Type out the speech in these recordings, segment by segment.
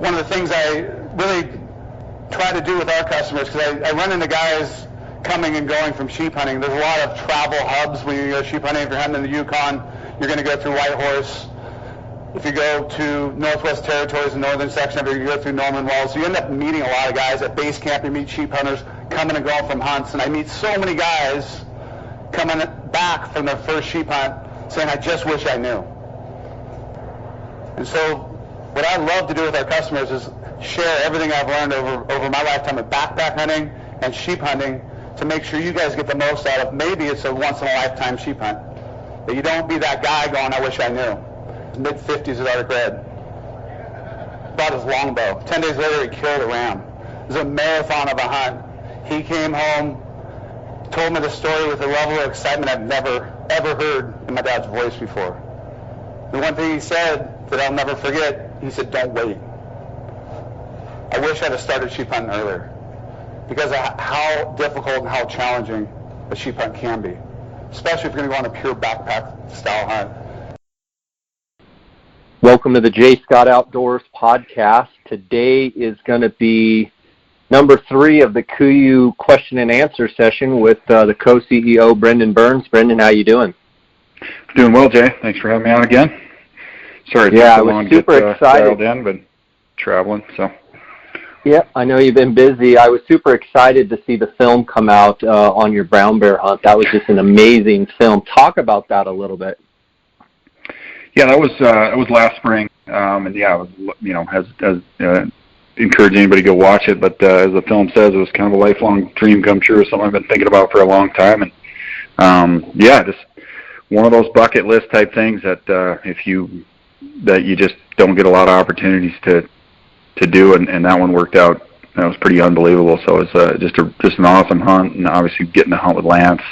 one of the things I really try to do with our customers, because I run into guys coming and going from sheep hunting. There's a lot of travel hubs when you go sheep hunting. If you're hunting in the Yukon, you're going to go through Whitehorse. If you go to Northwest Territories, the northern section of it, you go through Norman Walls. So you end up meeting a lot of guys at base camp. You meet sheep hunters coming and going from hunts. And I meet so many guys coming back from their first sheep hunt saying, I just wish I knew. And so what I love to do with our customers is share everything I've learned over my lifetime of backpack hunting and sheep hunting to make sure you guys get the most out of. Maybe it's a once-in-a-lifetime sheep hunt. That you don't be that guy going, I wish I knew. Mid-50s at Arctic Red. Bought his longbow. 10 days later, he killed a ram. It was a marathon of a hunt. He came home, told me the story with a level of excitement I've never, ever heard in my dad's voice before. The one thing he said that I'll never forget, he said, don't wait. I wish I'd have started sheep hunting earlier because of how difficult and how challenging a sheep hunt can be, especially if you're going to go on a pure backpack style hunt. Welcome to the J. Scott Outdoors podcast. Today is going to be number 3 of the KUIU question and answer session with the co-CEO, Brendan Burns. Brendan, how you doing? Doing well, Jay. Thanks for having me on again. Sorry it took so long to get dialed in, but traveling, so. Yeah, I know you've been busy. I was super excited to see the film come out on your brown bear hunt. That was just an amazing film. Talk about that a little bit. Yeah, that was last spring, and yeah, it was, encourage anybody to go watch it. But as the film says, it was kind of a lifelong dream come true. Something I've been thinking about for a long time, and yeah, just one of those bucket list type things that you just don't get a lot of opportunities to do, and that one worked out. That was pretty unbelievable. So it was just an awesome hunt, and obviously getting to hunt with Lance.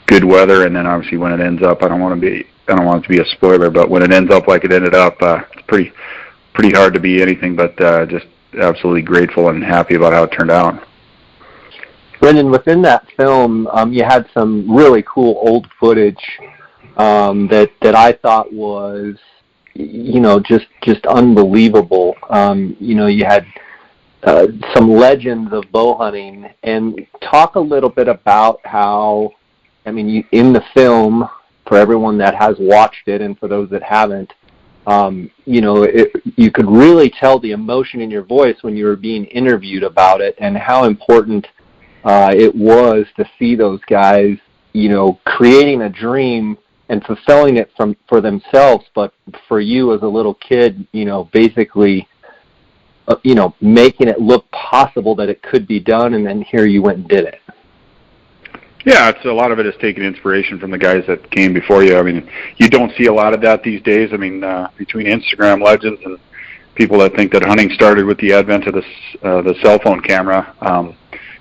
Good weather, and then obviously when it ends up, I don't want it to be a spoiler, but when it ends up like it ended up, it's pretty hard to be anything but just absolutely grateful and happy about how it turned out. Brendan, within that film, you had some really cool old footage that I thought was, just unbelievable. You had some legends of bow hunting, and talk a little bit about how. In the film, for everyone that has watched it and for those that haven't, you could really tell the emotion in your voice when you were being interviewed about it and how important it was to see those guys, creating a dream and fulfilling it for themselves, but for you as a little kid, basically, making it look possible that it could be done, and then here you went and did it. Yeah, a lot of it is taking inspiration from the guys that came before you. You don't see a lot of that these days. Between Instagram legends and people that think that hunting started with the advent of the cell phone camera,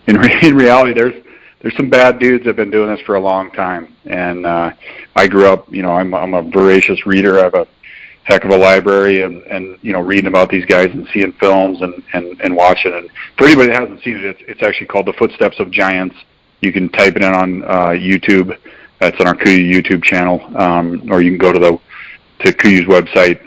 in reality, there's some bad dudes that have been doing this for a long time. And I grew up, I'm a voracious reader. I have a heck of a library, and reading about these guys and seeing films and watching. And for anybody that hasn't seen it, it's actually called The Footsteps of Giants. You can type it in on YouTube. That's on our KUIU YouTube channel, or you can go to KUIU's website,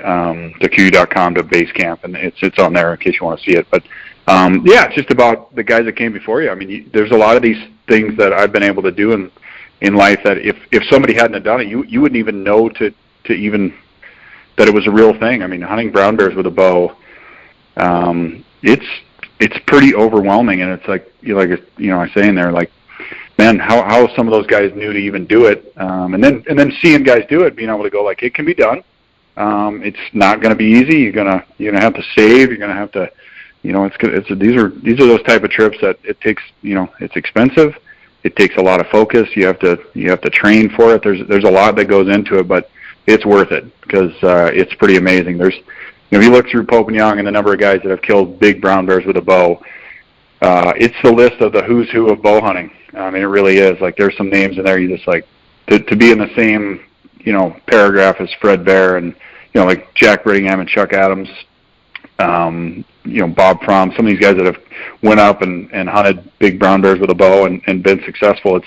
to KUIU.com to Basecamp, and it's on there in case you want to see it. But yeah, it's just about the guys that came before you. There's a lot of these things that I've been able to do in life that if somebody hadn't have done it, you wouldn't even know to even that it was a real thing. Hunting brown bears with a bow, it's pretty overwhelming, and it's like I say in there, like, man, how some of those guys knew to even do it, and then seeing guys do it, being able to go like, it can be done. It's not going to be easy. You're gonna have to save. You're gonna have to, these are those type of trips that it takes. It's expensive. It takes a lot of focus. You have to train for it. There's a lot that goes into it, but it's worth it because it's pretty amazing. If you look through Pope and Young and the number of guys that have killed big brown bears with a bow, it's the list of the who's who of bow hunting. It really is. Like, there's some names in there you just like to be in the same, paragraph as Fred Bear and, like Jack Brittingham and Chuck Adams, Bob Fromm, some of these guys that have went up and hunted big brown bears with a bow and been successful.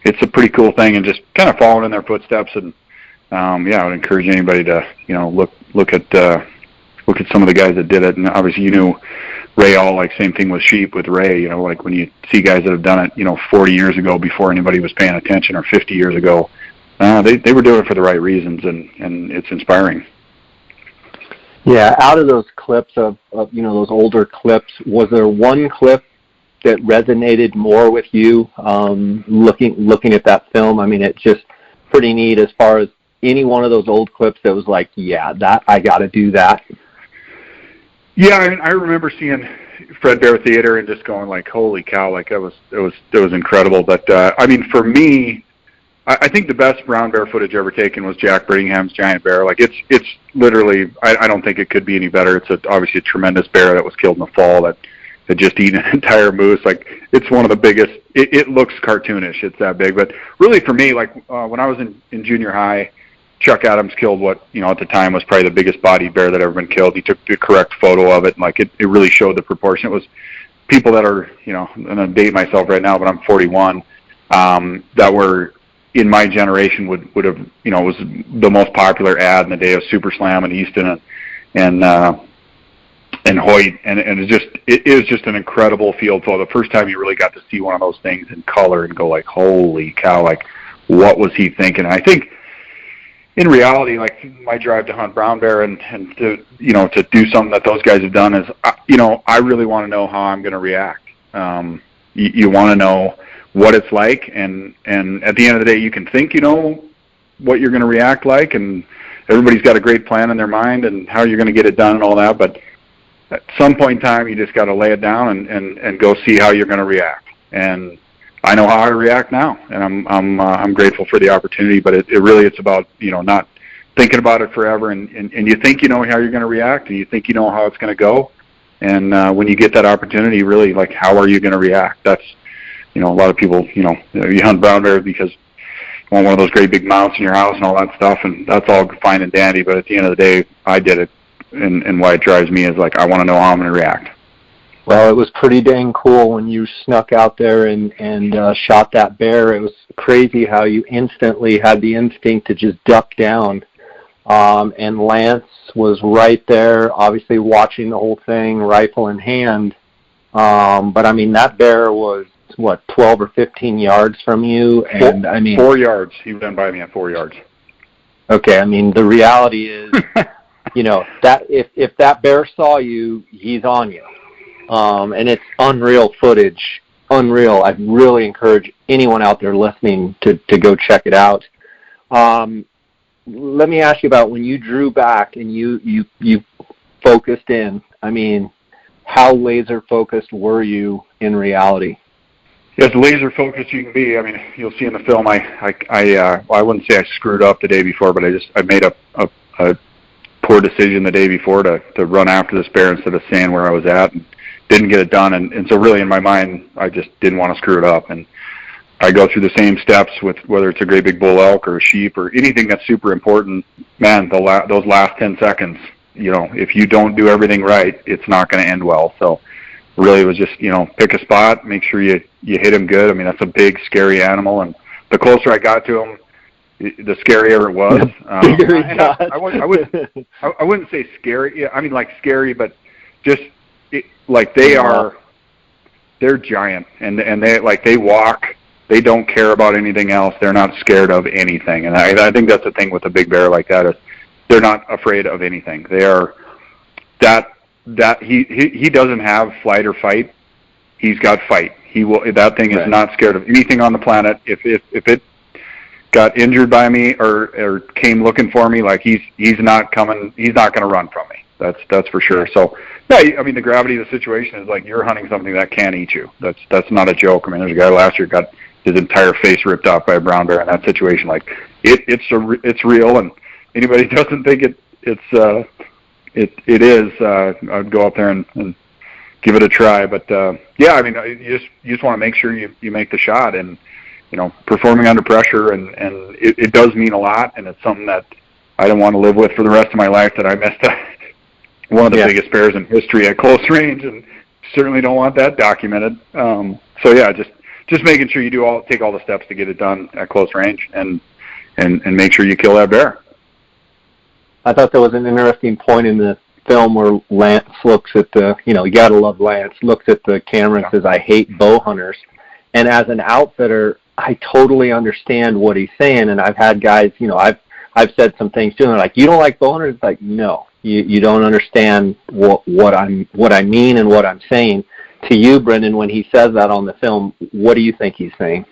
It's a pretty cool thing, and just kind of following in their footsteps. And, I would encourage anybody to, look at look at some of the guys that did it, and obviously you knew Ray all, like same thing with sheep with Ray, you know, like when you see guys that have done it, you know, 40 years ago before anybody was paying attention, or 50 years ago, they were doing it for the right reasons, and it's inspiring. Yeah, out of those clips of you know, those older clips, was there one clip that resonated more with you looking at that film? I mean, it's just pretty neat as far as any one of those old clips that was like, yeah, that I got to do that. Yeah, I remember seeing Fred Bear Theater and just going like, holy cow, like it was incredible. But I mean, for me, I think the best brown bear footage ever taken was Jack Brittingham's giant bear. Like it's literally, I don't think it could be any better. It's obviously a tremendous bear that was killed in the fall that had just eaten an entire moose. Like it's one of the biggest. It looks cartoonish. It's that big. But really, for me, like when I was in junior high, Chuck Adams killed what, you know, at the time was probably the biggest bodied bear that ever been killed. He took the correct photo of it, and like it really showed the proportion. It was people that are, you know, I'm gonna date myself right now, but I'm 41, that were in my generation would have, you know, was the most popular ad in the day of Super Slam and Easton and Hoyt, and it is just an incredible field photo. The first time you really got to see one of those things in color and go like, holy cow, like what was he thinking? And I think in reality, like my drive to hunt brown bear and to, you know, to do something that those guys have done is, you know, I really want to know how I'm going to react. You want to know what it's like, and at the end of the day, you can think you know what you're going to react like, and everybody's got a great plan in their mind and how you're going to get it done and all that, but at some point in time, you just got to lay it down and go see how you're going to react. And I know how I react now, and I'm grateful for the opportunity, but it really, it's about, you know, not thinking about it forever, and you think you know how you're going to react, and you think you know how it's going to go, and when you get that opportunity, really, like, how are you going to react? That's, you know, a lot of people, you know, you hunt brown bears because you want one of those great big mounts in your house and all that stuff, and that's all fine and dandy, but at the end of the day, I did it, and why it drives me is, like, I want to know how I'm going to react. Well, it was pretty dang cool when you snuck out there and shot that bear. It was crazy how you instantly had the instinct to just duck down, and Lance was right there, obviously watching the whole thing, rifle in hand, but I mean, that bear was, what, 12 or 15 yards from you? And I mean, 4 yards. He ran by me at 4 yards. Okay, I mean, the reality is, you know, that if that bear saw you, he's on you. And it's unreal footage, unreal. I really encourage anyone out there listening to go check it out. Let me ask you about when you drew back and you focused in. I mean, how laser focused were you in reality? As laser focused you can be. I mean, you'll see in the film, I wouldn't say I screwed up the day before, but I made a poor decision the day before to run after this bear instead of staying where I was at, and didn't get it done. And so really in my mind, I just didn't want to screw it up. And I go through the same steps with whether it's a great big bull elk or a sheep or anything that's super important. Man, those last 10 seconds, you know, if you don't do everything right, it's not going to end well. So really it was just, you know, pick a spot, make sure you hit him good. I mean, that's a big, scary animal. And the closer I got to him, the scarier it was. I wouldn't say scary. Yeah, I mean, like scary, but just like they're giant, and they walk. They don't care about anything else. They're not scared of anything, and I think that's the thing with a big bear like that is they're not afraid of anything. They are that he doesn't have flight or fight. He's got fight. That thing is not scared of anything on the planet. If it got injured by me or came looking for me, like he's not coming. He's not going to run from me. That's for sure. So yeah, I mean, the gravity of the situation is like you're hunting something that can eat you. That's not a joke. I mean, there's a guy last year got his entire face ripped off by a brown bear in that situation. Like it's real, and anybody doesn't think it is. I'd go up there and give it a try. But yeah, I mean, you just want to make sure you make the shot, and you know, performing under pressure, and it does mean a lot, and it's something that I don't want to live with for the rest of my life, that I missed one of the biggest bears in history at close range, and certainly don't want that documented. So yeah, just making sure you take all the steps to get it done at close range, and make sure you kill that bear. I thought that was an interesting point in film where Lance looks at the, you gotta love Lance, looks at the camera and says, "I hate bow hunters." And as an outfitter, I totally understand what he's saying. And I've had guys, I've said some things to him like, "You don't like bow hunters?" It's like, no, you don't understand what I mean and what I'm saying. To you, Brendan, when he says that on the film, what do you think he's saying?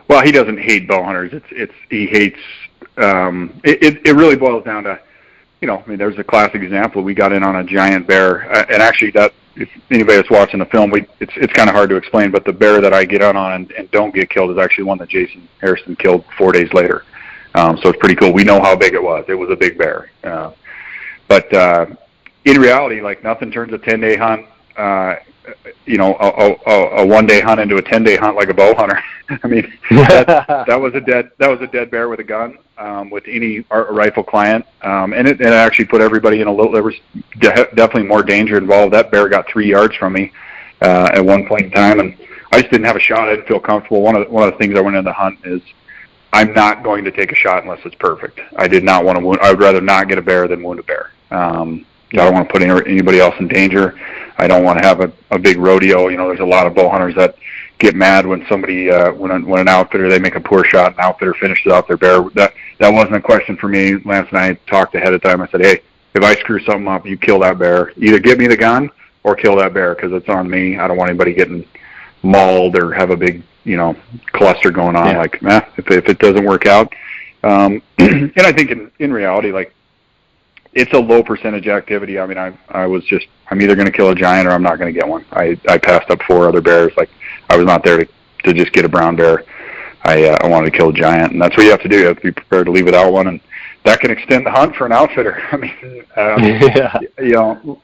Well, he doesn't hate bow hunters. He hates. It really boils down to, there's a classic example. We got in on a giant bear, and actually, that if anybody that's watching the film, it's kind of hard to explain. But the bear that I get on and don't get killed is actually one that Jason Harrison killed 4 days later. So it's pretty cool. We know how big it was. It was a big bear. But in reality, like, nothing turns a 10-day hunt, a 1-day hunt into a 10-day hunt like a bow hunter. I mean, that was a dead bear with a gun, with any rifle client, and it actually put everybody in there was definitely more danger involved. That bear got 3 yards from me at one point in time, and I just didn't have a shot. I didn't feel comfortable. One of the things I went into the hunt is, I'm not going to take a shot unless it's perfect. I did not want to wound. I would rather not get a bear than wound a bear. I don't want to put anybody else in danger. I don't want to have a big rodeo. There's a lot of bow hunters that get mad when somebody, when an outfitter, they make a poor shot, an outfitter finishes out their bear. That wasn't a question for me. Lance and I talked ahead of time. I said, "Hey, if I screw something up, you kill that bear. Either give me the gun or kill that bear, because it's on me. I don't want anybody getting mauled or have a big, cluster going on." Yeah. Like, if it doesn't work out. And I think in reality, like, it's a low percentage activity. I mean, I'm either going to kill a giant or I'm not going to get one. I passed up 4 other bears. Like, I was not there to just get a brown bear. I wanted to kill a giant, and that's what you have to do. You have to be prepared to leave without one, and that can extend the hunt for an outfitter. I mean,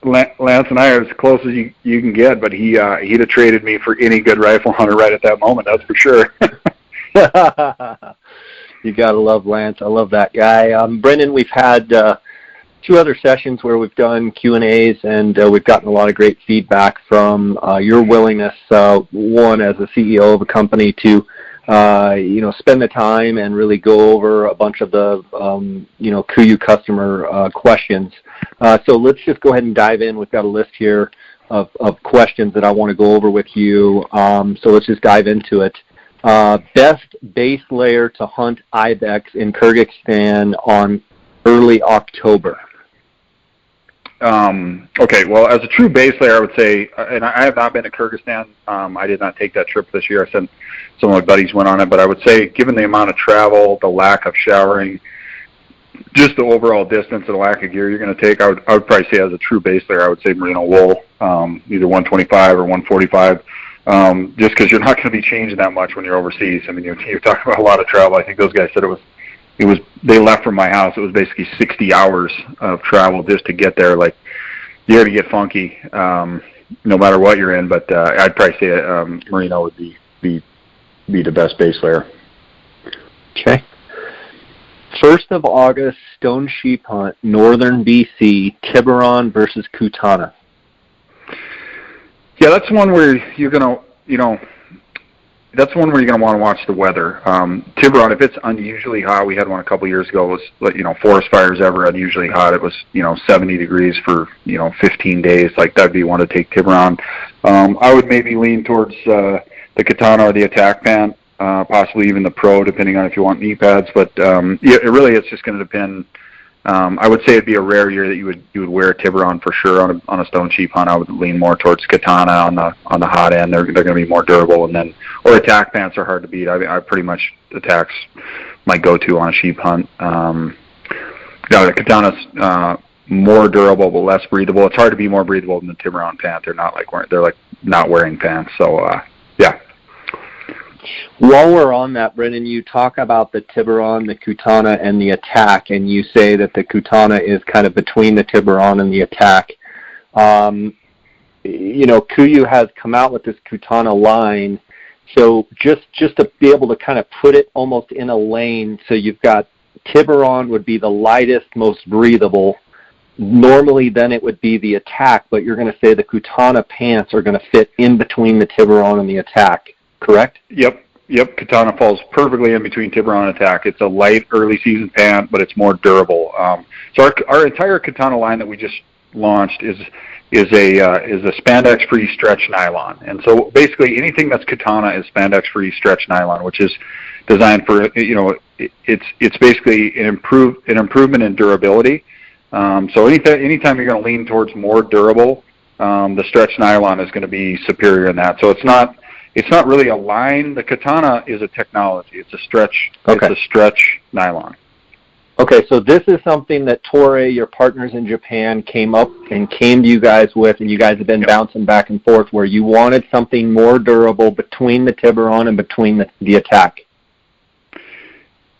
Lance and I are as close as you can get, but he'd have traded me for any good rifle hunter right at that moment. That's for sure. You gotta love Lance. I love that guy. Brendan, we've had 2 other sessions where we've done Q&As, and we've gotten a lot of great feedback from your willingness, one, as a CEO of a company, to spend the time and really go over a bunch of the KUIU customer questions. So let's just go ahead and dive in. We've got a list here of questions that I want to go over with you. So let's just dive into it. Best base layer to hunt ibex in Kyrgyzstan on early October. Okay, well, as a true base layer, I would say, and I have not been to Kyrgyzstan. I did not take that trip this year. I sent some of my buddies went on it, but I would say, given the amount of travel, the lack of showering, just the overall distance and the lack of gear you're going to take, I would probably say, as a true base layer, I would say merino wool, either 125 or 145, just because you're not going to be changing that much when you're overseas. I mean, you're talking about a lot of travel. I think those guys said they left from my house. It was basically 60 hours of travel just to get there. Like, you got to get funky, no matter what you're in. But I'd probably say merino would be the best base layer. Okay. 1st of August, stone sheep hunt, northern BC, Tiburon versus Kutana. Yeah, that's one where you're gonna, that's one where you're going to want to watch the weather. Tiburon, if it's unusually hot, we had one a couple years ago, it was, forest fires ever unusually hot. It was, 70 degrees for, 15 days. Like, that'd be one to take Tiburon. I would maybe lean towards the Kutana or the attack pant, possibly even the Pro, depending on if you want knee pads. But it's just going to depend. I would say it'd be a rare year that you would wear Tiburon for sure on a stone sheep hunt. I would lean more towards Kutana on the hot end. They're going to be more durable, and then attack pants are hard to beat. I pretty much attacks my go-to on a sheep hunt. The Kutana's more durable but less breathable. It's hard to be more breathable than the Tiburon pant. They're like not wearing pants. So yeah. While we're on that, Brendan, you talk about the Tiburon, the Kutana, and the attack, and you say that the Kutana is kind of between the Tiburon and the attack. KUIU has come out with this Kutana line, so just to be able to kind of put it almost in a lane, so you've got Tiburon would be the lightest, most breathable. Normally, then it would be the attack, but you're going to say the Kutana pants are going to fit in between the Tiburon and the attack. Correct? Yep. Kutana falls perfectly in between Tiburon and attack. It's a light early season pant, but it's more durable. So our entire Kutana line that we just launched is a spandex-free stretch nylon. And so basically anything that's Kutana is spandex-free stretch nylon, which is designed for, it's basically an improvement in durability. So anytime you're going to lean towards more durable, the stretch nylon is going to be superior in that. So it's not really a line. The Kutana is a technology. It's a stretch. Okay. It's a stretch nylon. Okay, so this is something that Toray, your partners in Japan, came to you guys with, and you guys have been bouncing back and forth, where you wanted something more durable between the Tiburon and between the Attack.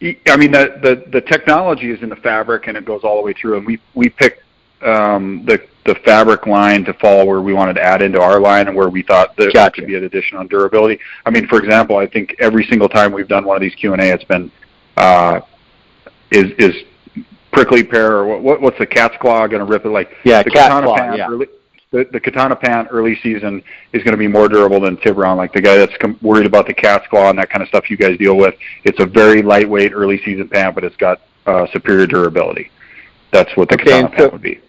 I mean, the technology is in the fabric, and it goes all the way through. And we picked the fabric line to fall where we wanted to add into our line, and where we thought there could be an additional durability. I mean, for example, I think every single time we've done one of these Q&A, it's been is prickly pear, or what's the cat's claw going to rip it? Like the cat's Kutana claw, pant, the Kutana pant early season is going to be more durable than Tiburon. Like the guy that's worried about the cat's claw and that kind of stuff you guys deal with, it's a very lightweight early season pant, but it's got superior durability. That's what the Kutana pant would be.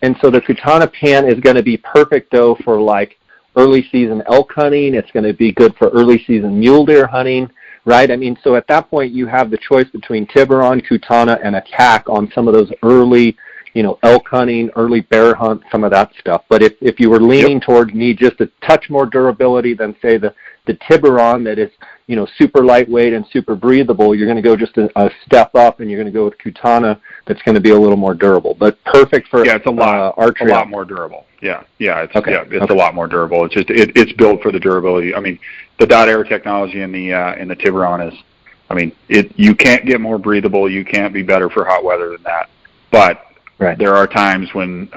And so the Kutana pant is going to be perfect, though, for like early season elk hunting. It's going to be good for early season mule deer hunting. Right? I mean, so at that point, you have the choice between Tiburon, Kutana, and Attack on some of those early, elk hunting, early bear hunt, some of that stuff. But if you were leaning toward need just a touch more durability than, say, the Tiburon that is, super lightweight and super breathable, you're going to go just a step up, and you're going to go with Kutana that's going to be a little more durable. But perfect for it's a lot more durable. It's a lot more durable. It's just it's built for the durability. I mean, the dot air technology in the Tiburon is, I mean, you can't get more breathable. You can't be better for hot weather than that. But there are times when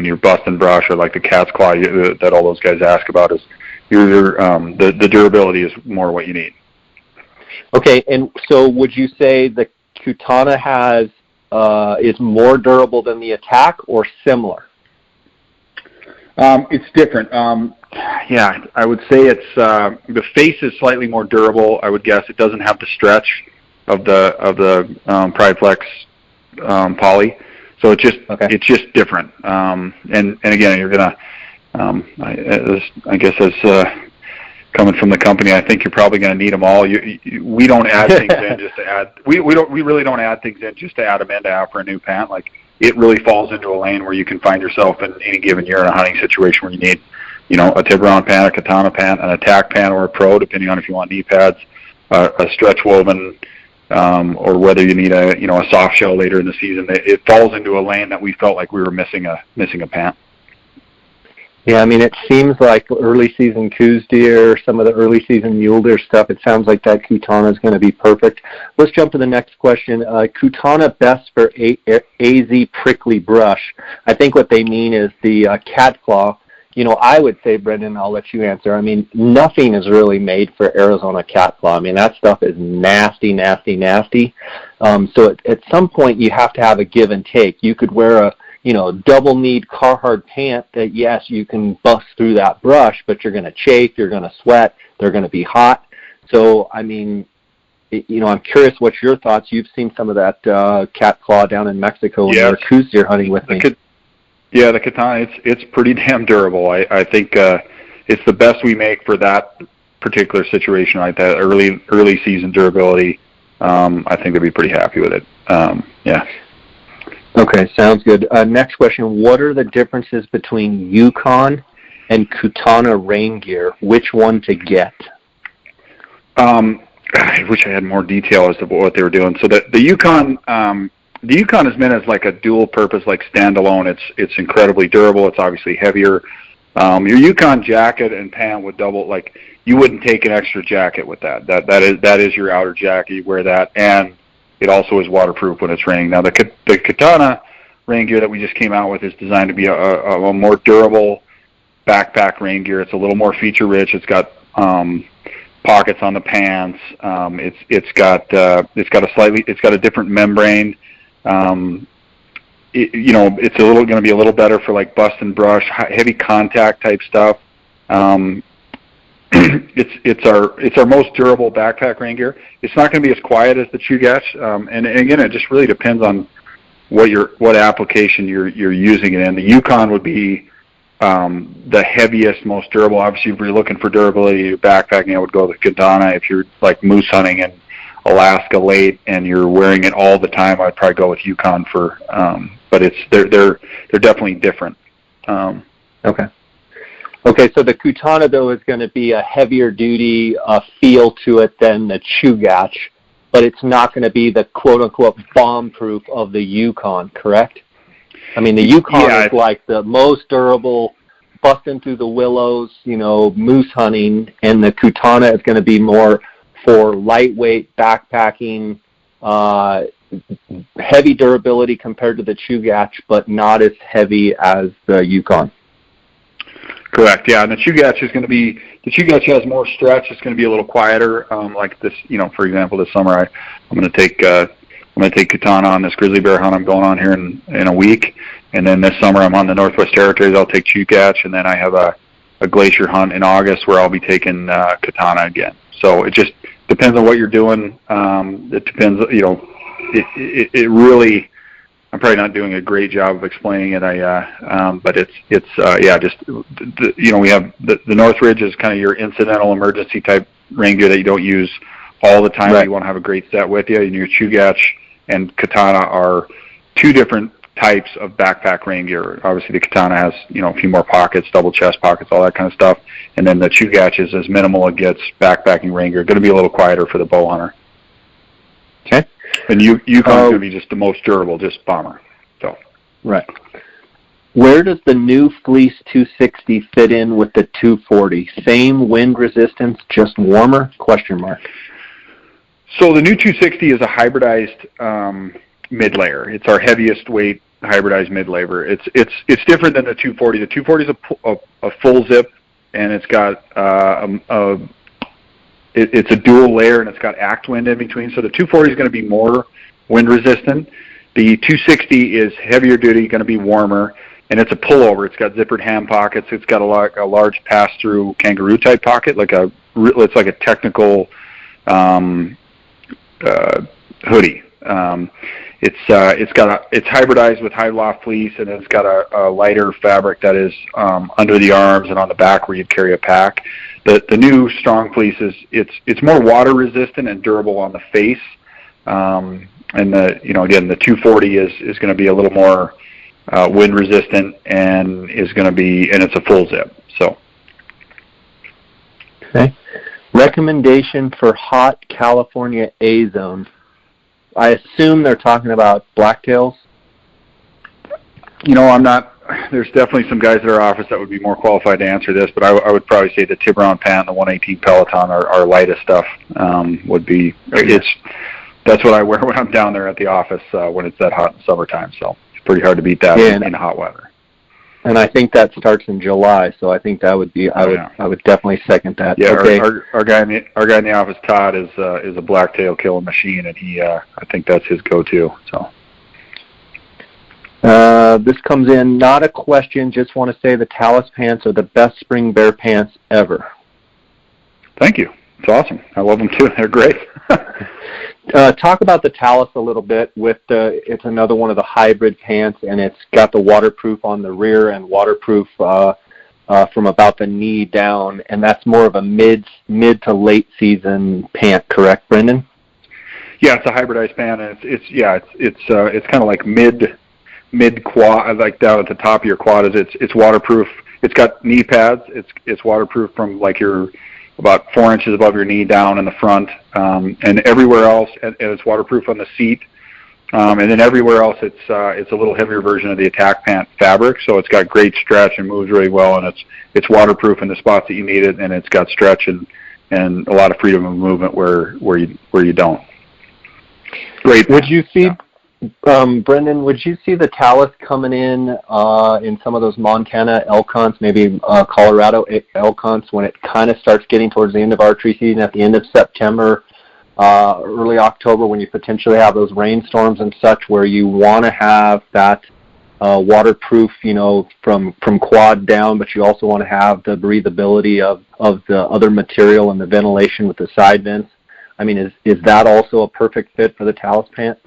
you're busting brush, or like the cat's claw that all those guys ask about, is the durability is more what you need. Okay, and so would you say the Kutana is more durable than the Attack, or similar? It's different. I would say it's the face is slightly more durable. I would guess it doesn't have the stretch of the Pride Flex poly, so it's just different. And again, you're gonna I guess as coming from the company, I think you're probably going to need them all. We don't add things in just to add. We really don't add things in just to add them in to have for a new pant. Like, it really falls into a lane where you can find yourself in any given year in a hunting situation where you need, a Tiburon pant, a Kutana pant, an Attack pant, or a Pro, depending on if you want knee pads, a stretch woven, or whether you need a soft shell later in the season. It falls into a lane that we felt like we were missing a pant. Yeah, I mean, it seems like early season Coues deer, some of the early season mule deer stuff, it sounds like that Kutana is going to be perfect. Let's jump to the next question. Kutana best for AZ prickly brush. I think what they mean is the cat claw. I would say, Brendan, I'll let you answer. I mean, nothing is really made for Arizona cat claw. I mean, that stuff is nasty, nasty, nasty. So at some point, you have to have a give and take. You could wear a double-kneed Carhartt pant that, yes, you can bust through that brush, but you're going to chafe, you're going to sweat, they're going to be hot. So, I mean, I'm curious what's your thoughts. You've seen some of that cat claw down in Mexico when you were Coues deer hunting with me. The Kutana, it's pretty damn durable. I think it's the best we make for that particular situation, like that early season durability. I think they'd be pretty happy with it. Okay, sounds good. Next question, what are the differences between Yukon and Kutana rain gear? Which one to get? I wish I had more detail as to what they were doing. So the Yukon is meant as like a dual purpose, like standalone. It's incredibly durable. It's obviously heavier. Your Yukon jacket and pant would double, like, you wouldn't take an extra jacket with that. That is your outer jacket. You wear that, and it also is waterproof when it's raining. Now, the Kutana rain gear that we just came out with is designed to be a more durable backpack rain gear. It's a little more feature rich. It's got pockets on the pants. It's got a different membrane. It's going to be a little better for like bust and brush, heavy contact type stuff. It's our most durable backpack rain gear. It's not going to be as quiet as the Chugach, and again, it just really depends on what application you're using it in. The Yukon would be the heaviest, most durable. Obviously, if you're looking for durability, backpacking, I would go with Kutana. If you're like moose hunting in Alaska late and you're wearing it all the time, I'd probably go with Yukon for. But they're definitely different. Okay. So the Kutana though is going to be a heavier duty feel to it than the Chugach, but it's not going to be the quote unquote bomb proof of the Yukon, correct? I mean, the Yukon is like the most durable, busting through the willows, moose hunting, and the Kutana is going to be more for lightweight backpacking, heavy durability compared to the Chugach, but not as heavy as the Yukon. Correct. Yeah, and the Chugach is going to be. The Chugach has more stretch. It's going to be a little quieter. Like this, for example, this summer I'm going to take Kutana on this grizzly bear hunt I'm going on here in a week, and then this summer I'm on the Northwest Territories. I'll take Chugach, and then I have a glacier hunt in August where I'll be taking Kutana again. So it just depends on what you're doing. It depends. It really. I'm probably not doing a great job of explaining it. But it's we have the Northridge is kind of your incidental emergency type rain gear that you don't use all the time. Right. You want to have a great set with you. And your Chugach and Kutana are two different types of backpack rain gear. Obviously, the Kutana has a few more pockets, double chest pockets, all that kind of stuff. And then the Chugach is as minimal it gets backpacking rain gear. Going to be a little quieter for the bow hunter. Okay. And Yukon's going to be just the most durable, just bomber. So. Right. Where does the new Fleece 260 fit in with the 240? Same wind resistance, just warmer? ? So the new 260 is a hybridized mid-layer. It's our heaviest weight hybridized mid-layer. It's different than the 240. The 240 is a full zip, and it's got it's a dual layer, and it's got act wind in between. So the 240 is going to be more wind resistant. The 260 is heavier duty, going to be warmer, and it's a pullover. It's got zippered hand pockets. It's got a large pass-through kangaroo type pocket, it's like a technical hoodie. It's hybridized with high loft fleece, and it's got a lighter fabric that is under the arms and on the back where you'd carry a pack. The new strong fleece it's more water resistant and durable on the face, and again the 240 is going to be a little more wind resistant and it's a full zip. So. Okay. Recommendation for hot California A-zone. I assume they're talking about blacktails. I'm not. There's definitely some guys at our office that would be more qualified to answer this, but I would probably say the Tiburon Pant and the 118 Peloton are lightest stuff. Would be. That's what I wear when I'm down there at the office when it's that hot in summertime. So it's pretty hard to beat that in hot weather. And I think that starts in July, so I think that would be. I would definitely second that. Yeah, okay. our guy in the office, Todd, is a blacktail killing machine, and I think that's his go-to. So. This comes in, not a question, just want to say the Talus pants are the best spring bear pants ever. Thank you. It's awesome. I love them too. They're great. Talk about the Talus a little bit. It's another one of the hybrid pants, and it's got the waterproof on the rear and waterproof from about the knee down, and that's more of a mid to late season pant, correct, Brendan? Yeah, it's a hybridized pant, and it's kind of like mid quad, like down at the top of your quad. It's waterproof. It's got knee pads. It's waterproof from like your about 4 inches above your knee down in the front, and everywhere else, and it's waterproof on the seat. And then everywhere else, it's a little heavier version of the attack pant fabric, so it's got great stretch and moves really well, and it's waterproof in the spots that you need it, and it's got stretch and a lot of freedom of movement where you don't. Great. Would you see? Yeah. Brendan, would you see the Talus coming in some of those Montana elk hunts, maybe Colorado elk hunts, when it kind of starts getting towards the end of archery season at the end of September, early October, when you potentially have those rainstorms and such, where you want to have that waterproof, from quad down, but you also want to have the breathability of the other material and the ventilation with the side vents? I mean, is that also a perfect fit for the Talus pant?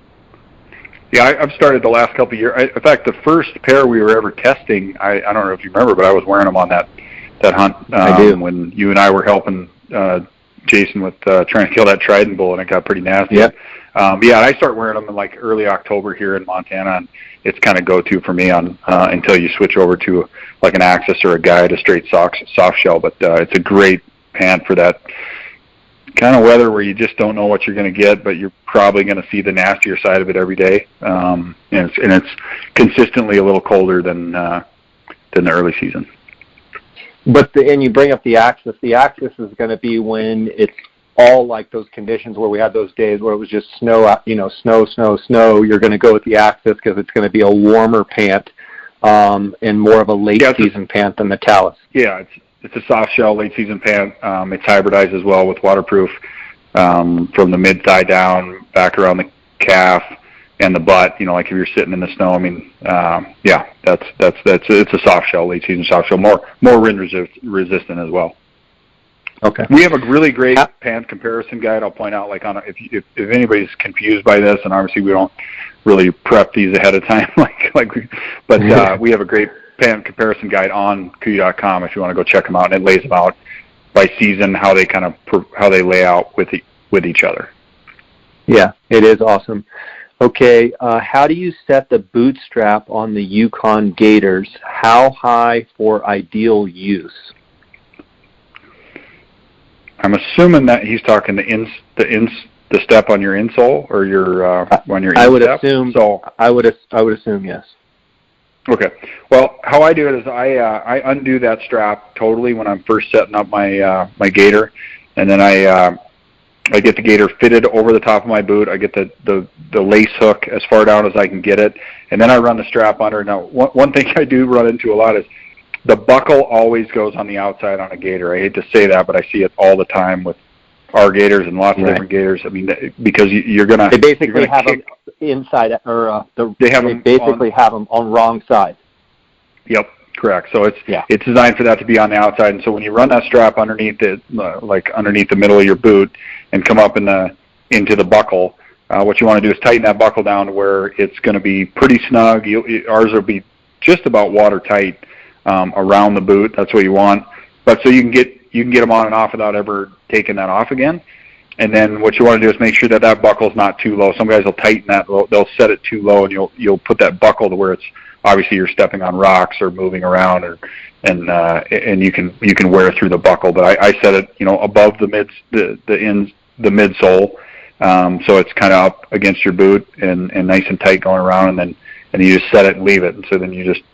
Yeah, I've started the last couple of years. In fact, the first pair we were ever testing, I don't know if you remember, but I was wearing them on that hunt I do. when you and I were helping Jason with trying to kill that trident bull, and it got pretty nasty. Yep. Yeah, and I start wearing them in like early October here in Montana, and it's kind of go-to for me on until you switch over to like an Axis or a Guide, a straight soft shell. But it's a great pant for that kind of weather where you just don't know what you're going to get, but you're probably going to see the nastier side of it every day. And it's consistently a little colder than the early season. But and you bring up the Axis. The Axis is going to be when it's all like those conditions where we had those days where it was just snow, snow. You're going to go with the Axis because it's going to be a warmer pant and more of a late season pant than the Talus. Yeah, it's a soft shell late season pant. It's hybridized as well with waterproof from the mid thigh down, back around the calf and the butt. Like if you're sitting in the snow. I mean, yeah, it's a soft shell, late season soft shell, more wind resistant as well. Okay. We have a really great pant comparison guide. I'll point out, like if anybody's confused by this, and obviously we don't really prep these ahead of time, but we have a great pant comparison guide on KUIU.com if you want to go check them out, and it lays them out by season how they lay out with each other. Yeah, it is awesome. Okay, how do you set the bootstrap on the Yukon Gators? How high for ideal use? I'm assuming that he's talking the step on your insole or your on your instep. I would assume. So I would assume yes. Okay. Well, how I do it is I undo that strap totally when I'm first setting up my my Gator, and then I get the Gator fitted over the top of my boot. I get the lace hook as far down as I can get it, and then I run the strap under. Now, one thing I do run into a lot is the buckle always goes on the outside on a Gator. I hate to say that, but I see it all the time with our Gators and lots of different Gators. I mean, because you're gonna they basically have them inside, or they basically have them on wrong side. Yep, correct. So it's designed for that to be on the outside, and so when you run that strap underneath it, like underneath the middle of your boot, and come up into the buckle, what you want to do is tighten that buckle down to where it's going to be pretty snug. Ours will be just about watertight around the boot. That's what you want. But so you can get them on and off without ever taking that off again. And then what you want to do is make sure that buckle's not too low. Some guys will tighten that. They'll set it too low, and you'll put that buckle to where it's obviously you're stepping on rocks or moving around, and you can wear through the buckle. But I set it above the midsole, so it's kind of up against your boot and nice and tight going around, and you just set it and leave it. And so then you just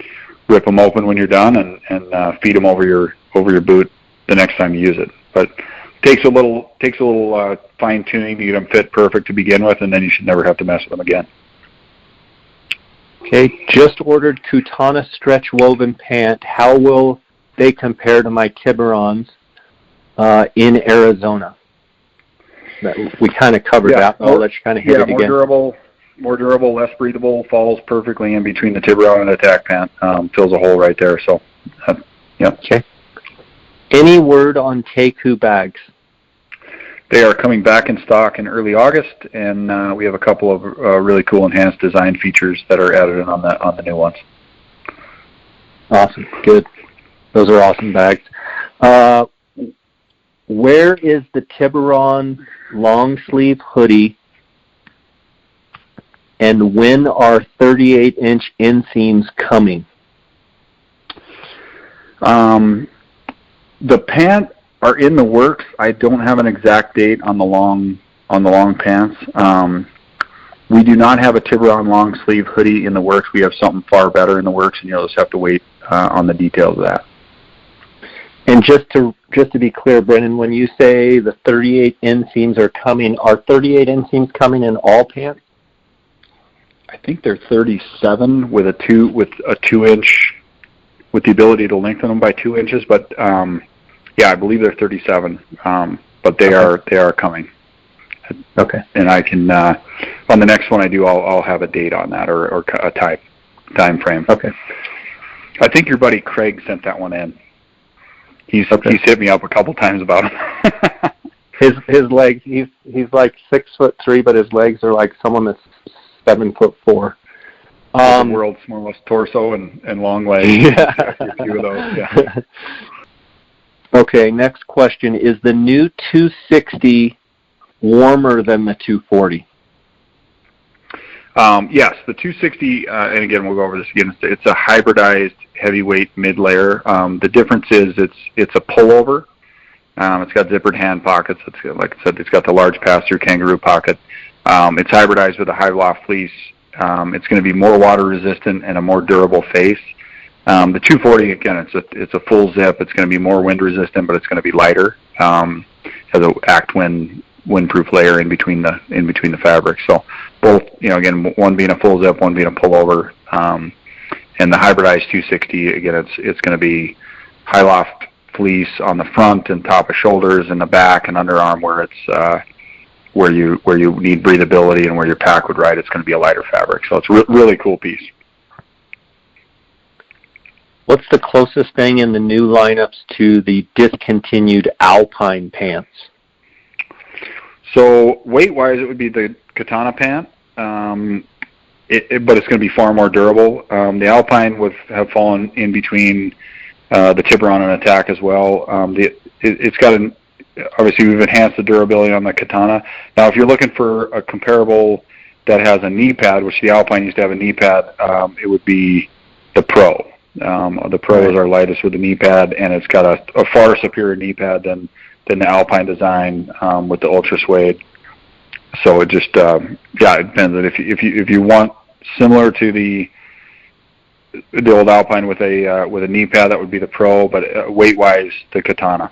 rip them open when you're done and feed them over your boot the next time you use it. But takes a little fine tuning to get them fit perfect to begin with, and then you should never have to mess with them again. Okay, just ordered Kutana stretch woven pant. How will they compare to my Tiburons in Arizona? We kind of covered that, but I'll let you kind of hit it again. More durable, less breathable, falls perfectly in between the Tiburon and the tack pant. Fills a hole right there. So, yeah. Okay. Any word on KUIU bags? They are coming back in stock in early August, and we have a couple of really cool enhanced design features that are added in on the new ones. Awesome. Good. Those are awesome bags. Where is the Tiburon long sleeve hoodie, and when are 38-inch inseams coming? The pants are in the works. I don't have an exact date on the long pants. We do not have a Tiburon long sleeve hoodie in the works. We have something far better in the works, and you'll just have to wait on the details of that. And just to be clear, Brennan, when you say the 38 inseams are coming, are 38 inseams coming in all pants? I think they're 37 with a 2-inch, with the ability to lengthen them by 2 inches. But yeah, I believe they're 37. But they are coming. Okay. And I can on the next one I do, I'll have a date on that or a time frame. Okay. I think your buddy Craig sent that one in. He's hit me up a couple times about him. his legs, he's like 6'3", but his legs are like someone that's 7'4". The world's smallest torso and long legs. Yeah. A few of those, yeah. Okay, next question. Is the new 260 warmer than the 240? Yes, the 260, and again, we'll go over this again, it's a hybridized heavyweight mid-layer. The difference is it's a pullover. It's got zippered hand pockets. It's, like I said, it's got the large pass-through kangaroo pocket. It's hybridized with a high-loft fleece. It's going to be more water-resistant and a more durable face. The 240, again, it's a full zip. It's going to be more wind-resistant, but it's going to be lighter. Has a act windproof layer in between the fabrics. So both, again, one being a full zip, one being a pullover. And the hybridized 260, again, it's going to be high-loft fleece on the front and top of shoulders and the back and underarm where it's where you need breathability and where your pack would ride. It's going to be a lighter fabric. So it's a really cool piece. What's the closest thing in the new lineups to the discontinued Alpine pants? So weight-wise, it would be the Kutana pant, but it's going to be far more durable. The Alpine would have fallen in between the Tiburon and Attack as well. It's got obviously we've enhanced the durability on the Kutana. Now, if you're looking for a comparable that has a knee pad, which the Alpine used to have a knee pad, it would be the Pro. The Pro is our lightest with the knee pad, and it's got a far superior knee pad than the Alpine design with the Ultra Suede. So it just it depends. If you want similar to the old Alpine with a knee pad, that would be the Pro, but weight-wise, the Kutana.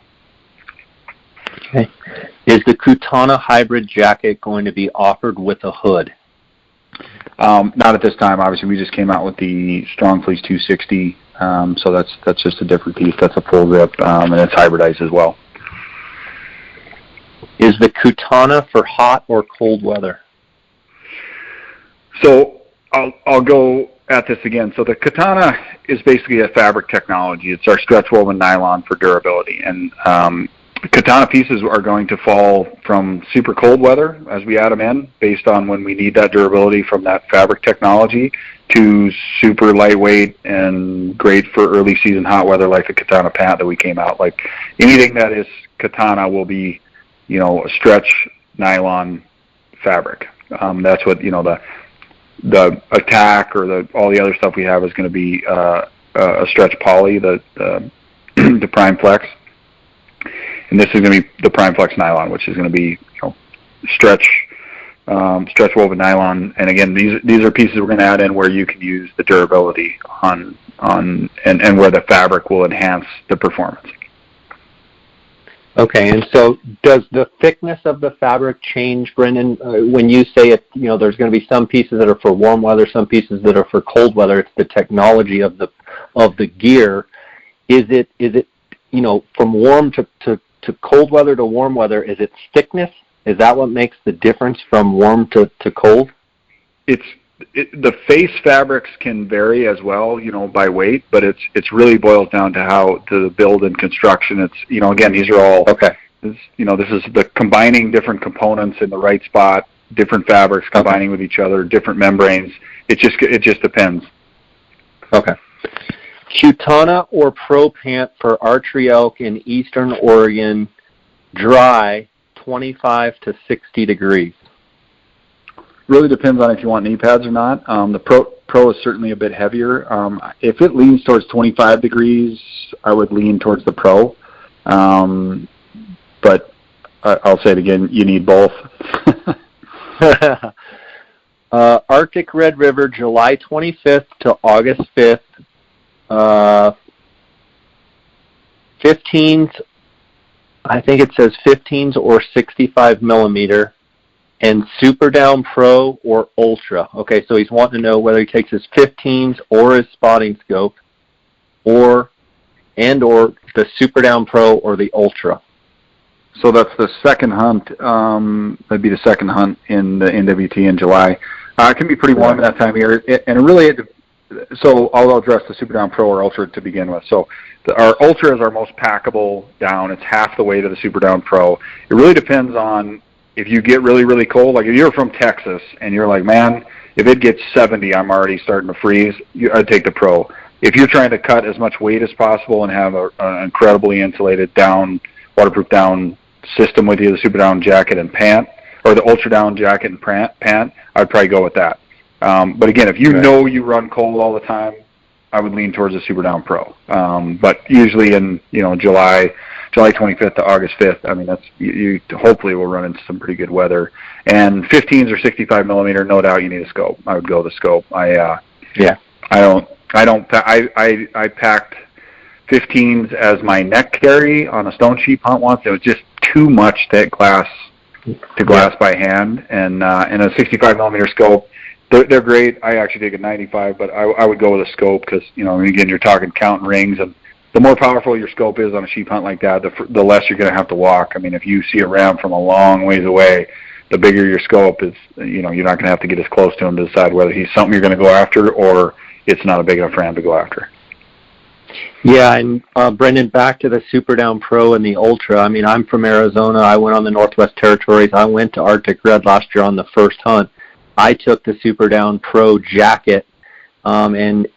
Okay. Is the Kutana hybrid jacket going to be offered with a hood? Not at this time. Obviously, we just came out with the Strong Fleece 260, so that's just a different piece. That's a full zip, and it's hybridized as well. Is the Kutana for hot or cold weather? So I'll go at this again. So the Kutana is basically a fabric technology. It's our stretch woven nylon for durability, and Kutana pieces are going to fall from super cold weather as we add them in, based on when we need that durability from that fabric technology, to super lightweight and great for early season hot weather, like the Kutana pant that we came out. Like anything that is Kutana will be, a stretch nylon fabric. That's what the Attack or all the other stuff we have is going to be a stretch poly, the Prime Flex. And this is going to be the Prime Flex nylon, which is going to be stretch woven nylon. And again, these are pieces we're going to add in where you can use the durability on and where the fabric will enhance the performance. Okay, and so does the thickness of the fabric change, Brendan? When you say there's going to be some pieces that are for warm weather, some pieces that are for cold weather. It's the technology of the gear. Is it from warm to cold weather to warm weather? Is it thickness? Is that what makes the difference from warm to cold? The face fabrics can vary as well, by weight, but it's really boils down to how the build and construction. It's again, these are all okay. This is the combining different components in the right spot, different fabrics combining with each other, different membranes. It just depends. Okay. Kutana or Pro pant for archery elk in eastern Oregon, dry, 25 to 60 degrees. Really depends on if you want knee pads or not. The Pro is certainly a bit heavier. If it leans towards 25 degrees, I would lean towards the Pro. But I'll say it again, you need both. Arctic Red River, July 25th to August 5th. 15s, I think it says 15s or 65 millimeter. And Super Down Pro or Ultra. Okay, so he's wanting to know whether he takes his 15s or his spotting scope, or the Super Down Pro or the Ultra. So that's the second hunt. That'd be the second hunt in the NWT in July. It can be pretty warm at that time of year, and really, so I'll address the Super Down Pro or Ultra to begin with. So our Ultra is our most packable down. It's half the weight of the Super Down Pro. It really depends on if you get really, really cold. Like if you're from Texas and you're like, man, If it gets 70, I'm already starting to freeze. I'd take the Pro. If you're trying to cut as much weight as possible and have an incredibly insulated waterproof down system with you, the Super Down jacket and pant, or the Ultra Down jacket and pant, I'd probably go with that. But again, if you know you run cold all the time, I would lean towards the Super Down Pro. But usually in July 25th to August 5th, I mean you hopefully will run into some pretty good weather. And 15s or 65 millimeter, no doubt you need a scope. I would go with the scope. I packed 15s as my neck carry on a stone sheep hunt once. It was just too much to glass by hand, and a 65 millimeter scope. They're great. I actually take a 95, but I would go with a scope because, again, you're talking counting rings, and the more powerful your scope is on a sheep hunt like that, the less you're going to have to walk. I mean, if you see a ram from a long ways away, the bigger your scope is, you're not going to have to get as close to him to decide whether he's something you're going to go after or it's not a big enough ram to go after. Yeah, and Brendan, back to the Super Down Pro and the Ultra. I mean, I'm from Arizona. I went on the Northwest Territories. I went to Arctic Red last year on the first hunt. I took the Super Down Pro jacket, and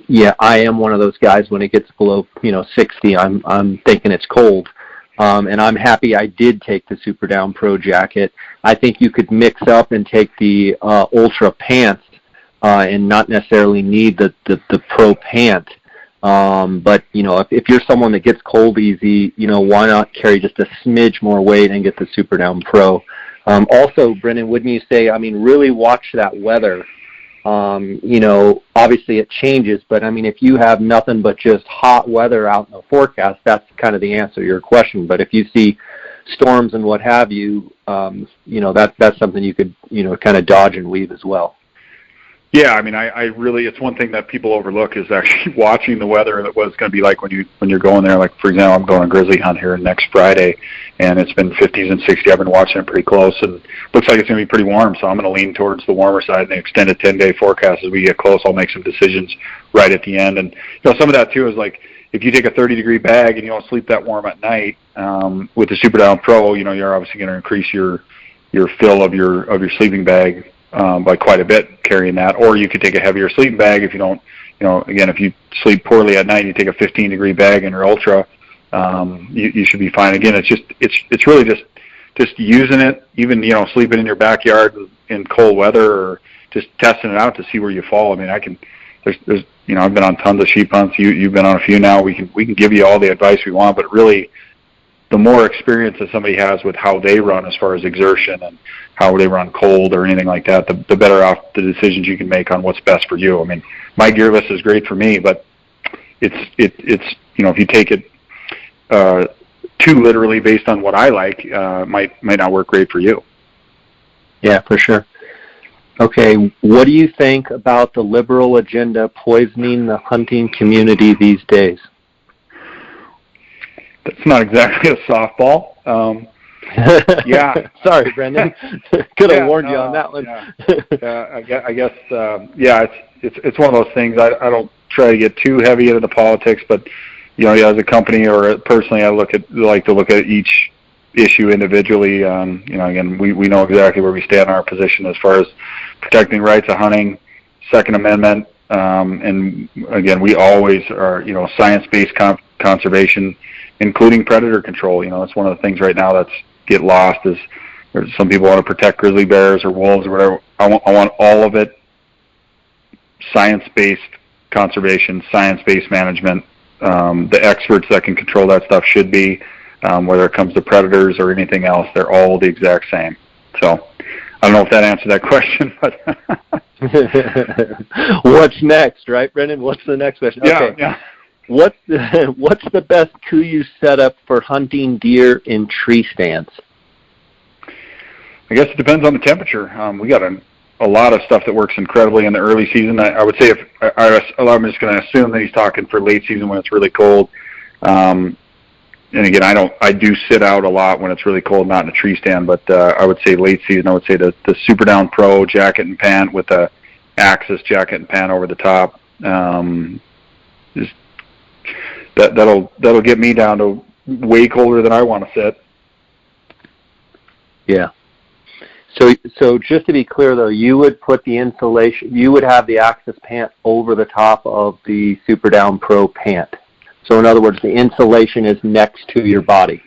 yeah, I am one of those guys when it gets below 60. I'm thinking it's cold, and I'm happy I did take the Super Down Pro jacket. I think you could mix up and take the Ultra pants, and not necessarily need the Pro pant. But if you're someone that gets cold easy, why not carry just a smidge more weight and get the Super Down Pro? Also, Brendan, wouldn't you say, really watch that weather. Obviously it changes, but if you have nothing but just hot weather out in the forecast, that's kind of the answer to your question. But if you see storms and what have you, that's something you could, kind of dodge and weave as well. Yeah, I really, it's one thing that people overlook is actually watching the weather and what it's going to be like when you're going there. Like, for example, I'm going on a grizzly hunt here next Friday, and it's been 50s and 60s. I've been watching it pretty close, and it looks like it's going to be pretty warm, so I'm going to lean towards the warmer side. And the extended 10-day forecast, as we get close, I'll make some decisions right at the end. And some of that too is like, if you take a 30-degree bag and you don't sleep that warm at night, with the Super Down Pro, you're obviously going to increase your fill of your sleeping bag by quite a bit carrying that. Or you could take a heavier sleeping bag if you don't, again, if you sleep poorly at night, you take a 15-degree bag in your Ultra, you should be fine. Again, it's really just using it, even, sleeping in your backyard in cold weather, or just testing it out to see where you fall. There's I've been on tons of sheep hunts. You've been on a few now. We can give you all the advice we want, but really, the more experience that somebody has with how they run as far as exertion and how they run cold or anything like that, the better off the decisions you can make on what's best for you. My gear list is great for me, but it's if you take it too literally based on what I like, might not work great for you. Yeah, for sure. Okay, what do you think about the liberal agenda poisoning the hunting community these days? That's not exactly a softball. Yeah. Sorry, Brendan. Could have warned you on that one. I guess. It's one of those things. I don't try to get too heavy into the politics, but as a company or personally, I like to look at each issue individually. Again, we know exactly where we stand in our position as far as protecting rights of hunting, Second Amendment, and again, we always are science-based conservation, including predator control. That's one of the things right now that's get lost is some people want to protect grizzly bears or wolves or whatever. I want all of it science-based conservation, science-based management. The experts that can control that stuff should be, whether it comes to predators or anything else, they're all the exact same. So I don't know if that answered that question, but what's next, right, Brendan? What's the next question? Okay. Yeah. What's the best KUIU setup for hunting deer in tree stands? I guess it depends on the temperature. We got a lot of stuff that works incredibly in the early season. I would say I'm just going to assume that he's talking for late season when it's really cold. And again, I do sit out a lot when it's really cold, not in a tree stand, but I would say late season, I would say the Super Down Pro jacket and pant with a Axis jacket and pant over the top. That'll get me down to way colder than I want to sit. Yeah. So just to be clear, though, you would put the insulation, you would have the Access pant over the top of the Super Down Pro pant. So in other words, the insulation is next to your body.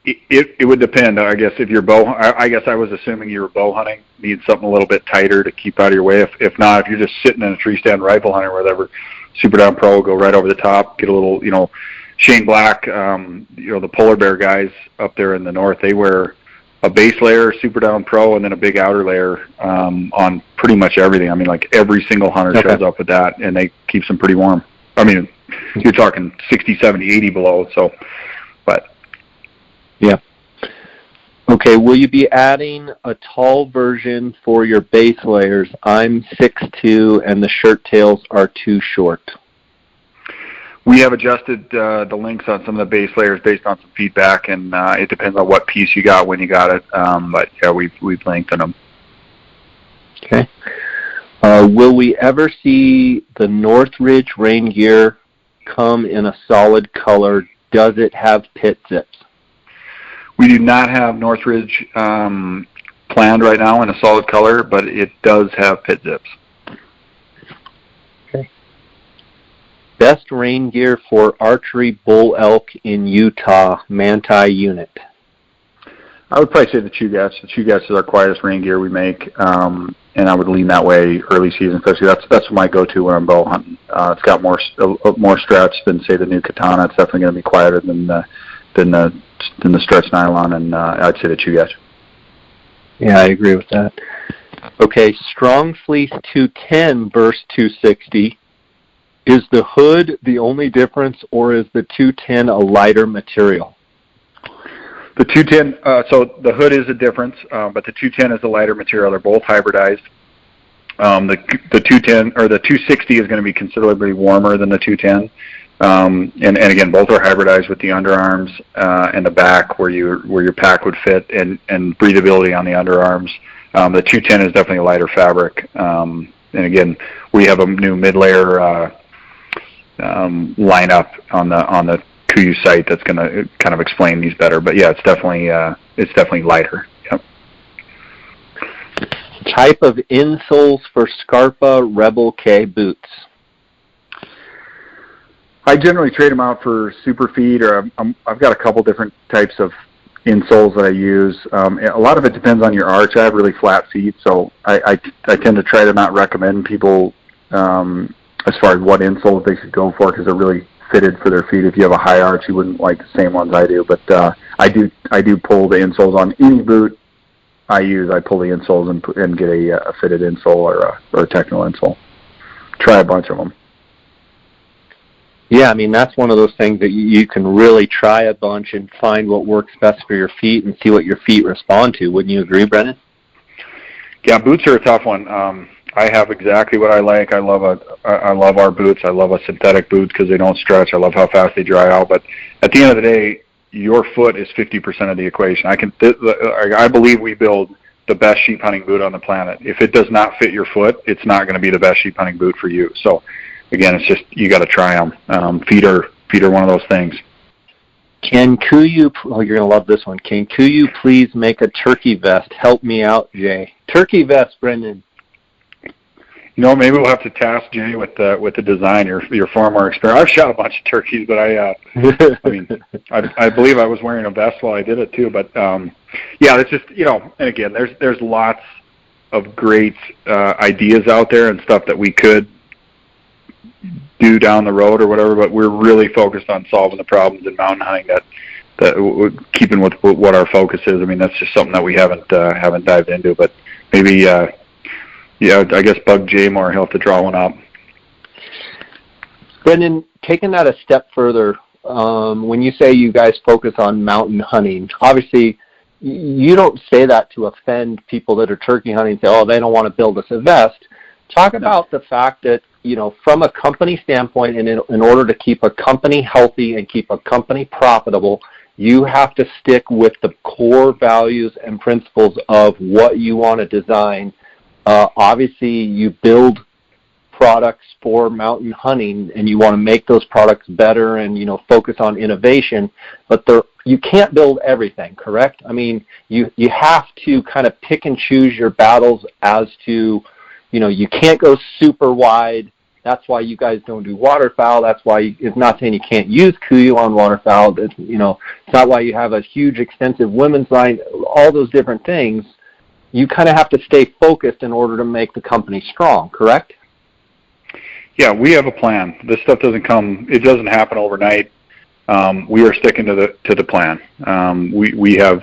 It would depend, I guess, if you're I guess I was assuming you were bow hunting, need something a little bit tighter to keep out of your way. If not, if you're just sitting in a tree stand rifle hunting or whatever, Super Down Pro will go right over the top, get a little, Shane Black, the polar bear guys up there in the north, they wear a base layer, Super Down Pro, and then a big outer layer on pretty much everything. I mean, like every single hunter shows up with that, and they keeps them pretty warm. I mean, you're talking 60, 70, 80 below, so, but. Yeah. Okay, will you be adding a tall version for your base layers? I'm 6'2", and the shirt tails are too short. We have adjusted the lengths on some of the base layers based on some feedback, and it depends on what piece you got when you got it. But yeah, we've lengthened them. Okay. Will we ever see the Northridge rain gear come in a solid color? Does it have pit zips? We do not have Northridge planned right now in a solid color, but it does have pit zips. Okay. Best rain gear for archery bull elk in Utah, Manti unit. I would probably say the Chugach. The Chugach is our quietest rain gear we make, and I would lean that way early season, especially that's my go-to when I'm bow hunting. It's got more stretch than, say, the new Kutana. It's definitely going to be quieter than the stretch nylon, and I'd say the Chugach. Yeah, I agree with that. Okay, Strong Fleece 210 versus 260. Is the hood the only difference, or is the 210 a lighter material? The 210, so the hood is a difference, but the 210 is a lighter material. They're both hybridized. The 210 or the 260 is going to be considerably warmer than the 210. And again, both are hybridized with the underarms and the back where your pack would fit, and breathability on the underarms. The 210 is definitely a lighter fabric. And again, we have a new mid-layer lineup on the KUIU site that's going to kind of explain these better. But yeah, it's definitely lighter. Yep. Type of insoles for Scarpa Rebel K boots. I generally trade them out for super feed, or I've got a couple different types of insoles that I use. A lot of it depends on your arch. I have really flat feet, so I tend to try to not recommend people as far as what insoles they should go for, because they're really fitted for their feet. If you have a high arch, you wouldn't like the same ones I do. But I do pull the insoles on any boot I use. I pull the insoles and get a fitted insole or a technical insole. Try a bunch of them. Yeah, I mean, that's one of those things that you can really try a bunch and find what works best for your feet and see what your feet respond to. Wouldn't you agree, Brendan? Yeah, boots are a tough one. I have exactly what I like. I love our boots. I love a synthetic boot because they don't stretch. I love how fast they dry out. But at the end of the day, your foot is 50% of the equation. I believe we build the best sheep hunting boot on the planet. If it does not fit your foot, it's not going to be the best sheep hunting boot for you. So again, it's just, you got to try them. Feet are one of those things. Can KUIU, you're going to love this one. Can KUIU please make a turkey vest? Help me out, Jay. Turkey vest, Brendan. Maybe we'll have to task Jay with the design. You're far more experienced. I've shot a bunch of turkeys, but I believe I was wearing a vest while I did it too. But yeah, it's just, and again, there's lots of great ideas out there and stuff that we could do down the road or whatever, but we're really focused on solving the problems in mountain hunting that keeping with what our focus is. I mean, that's just something that we haven't dived into, but maybe I guess bug Jay more. He'll have to draw one up. Brendan, taking that a step further, when you say you guys focus on mountain hunting, obviously you don't say that to offend people that are turkey hunting and say, oh, they don't want to build us a vest. Talk about the fact that, from a company standpoint, and in order to keep a company healthy and keep a company profitable, you have to stick with the core values and principles of what you want to design. Obviously, you build products for mountain hunting, and you want to make those products better and, focus on innovation, but there you can't build everything, correct? I mean, you have to kind of pick and choose your battles as to, you can't go super wide. That's why you guys don't do waterfowl. That's why it's not saying you can't use KUIU on waterfowl. It's not why you have a huge, extensive women's line. All those different things, you kind of have to stay focused in order to make the company strong, correct? Yeah, we have a plan. This stuff doesn't happen overnight. We are sticking to the plan. We have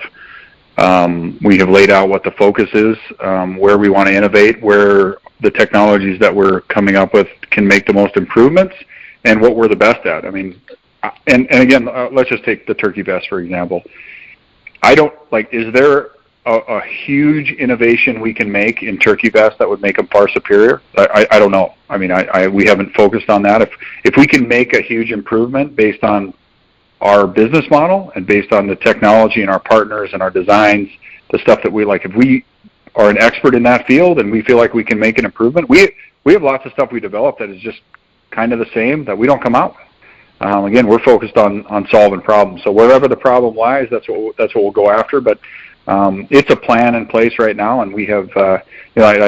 laid out what the focus is, where we want to innovate, where the technologies that we're coming up with can make the most improvements, and what we're the best at. I mean, and again, let's just take the turkey vest for example. Is there a huge innovation we can make in turkey vest that would make them far superior? I don't know. I mean, we haven't focused on that. If we can make a huge improvement based on our business model and based on the technology and our partners and our designs, the stuff that we like, if we are an expert in that field and we feel like we can make an improvement, we have lots of stuff we develop that is just kind of the same that we don't come out with. Again, we're focused on solving problems. So wherever the problem lies, that's what we'll go after. But it's a plan in place right now, and we have. I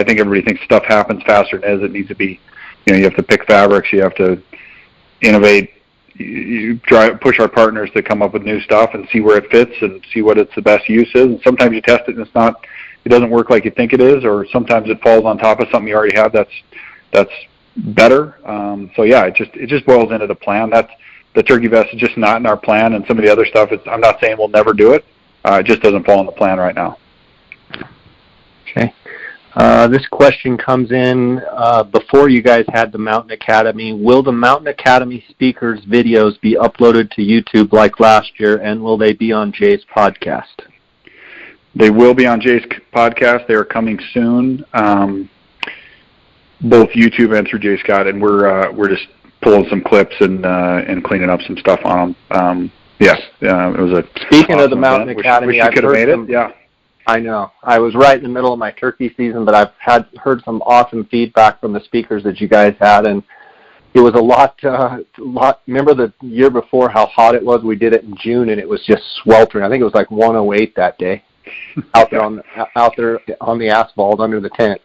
think everybody thinks stuff happens faster than it needs to be. You have to pick fabrics. You have to innovate. You push our partners to come up with new stuff and see where it fits and see what the best use is. And sometimes you test it and it doesn't work like you think it is, or sometimes it falls on top of something you already have that's better. So yeah, it just boils into the plan. The turkey vest is just not in our plan, and some of the other stuff. I'm not saying we'll never do it. It just doesn't fall in the plan right now. Okay. This question comes in before you guys had the Mountain Academy. Will the Mountain Academy speakers' videos be uploaded to YouTube like last year, and will they be on Jay's podcast? They will be on Jay's podcast. They are coming soon, both YouTube and through Jay Scott, and we're just pulling some clips and cleaning up some stuff on them. It was a Speaking awesome of the Mountain event. Academy, wish you could have made it. Yeah. I know. I was right in the middle of my turkey season, but I've heard some awesome feedback from the speakers that you guys had, and it was a lot. Remember the year before how hot it was? We did it in June, and it was just sweltering. I think it was like 108 that day out there on the asphalt under the tent.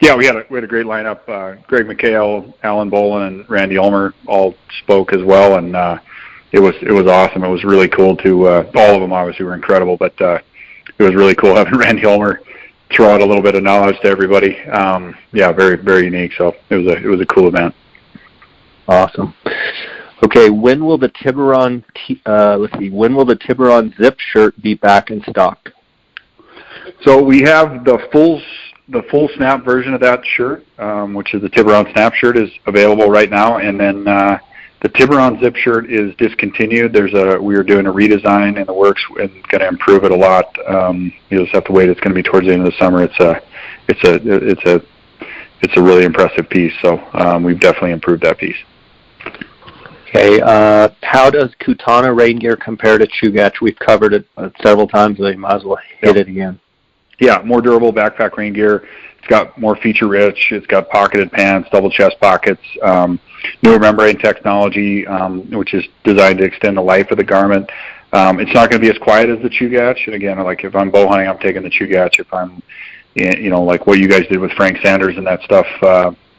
Yeah, we had a great lineup. Greg McHale, Alan Bolin, and Randy Ulmer all spoke as well, and it was awesome. It was really cool to all of them. Obviously, were incredible, but it was really cool having Randy Ulmer throw out a little bit of knowledge to everybody. Very, very unique. So it was a cool event. Awesome. Okay, when will the Tiburon zip shirt be back in stock? So we have the full snap version of that shirt, which is the Tiburon snap shirt, is available right now, and then the Tiburon zip shirt is discontinued. We are doing a redesign in the works and going to improve it a lot. You'll just have to wait. It's going to be towards the end of the summer. It's a really impressive piece. So we've definitely improved that piece. Okay. How does Kutana rain gear compare to Chugach? We've covered it several times, so you might as well hit it again. Yeah, more durable backpack rain gear. It's got more feature rich. It's got pocketed pants, double chest pockets, newer membrane technology, which is designed to extend the life of the garment. It's not going to be as quiet as the Chugach. And again, like if I'm bow hunting, I'm taking the Chugach. If I'm, like what you guys did with Frank Sanders and that stuff,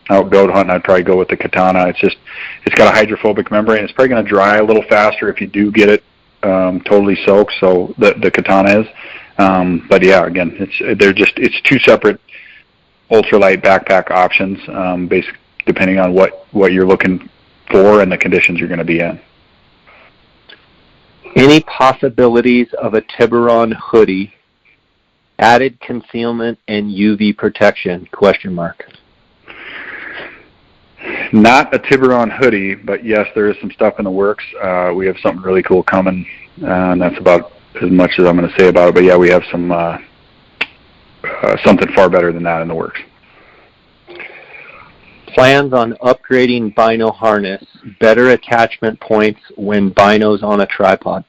out goat hunting, I'd probably go with the Kutana. It's got a hydrophobic membrane. It's probably going to dry a little faster if you do get it totally soaked. So the Kutana is. But yeah, again, it's two separate ultralight backpack options, basically depending on what you're looking for and the conditions you're going to be in. Any possibilities of a Tiburon hoodie, added concealment and UV protection? ? Not a Tiburon hoodie, but yes, there is some stuff in the works. We have something really cool coming, and that's about as much as I'm going to say about it. But yeah, we have some something far better than that in the works. Plans on upgrading Bino harness, better attachment points when Bino's on a tripod.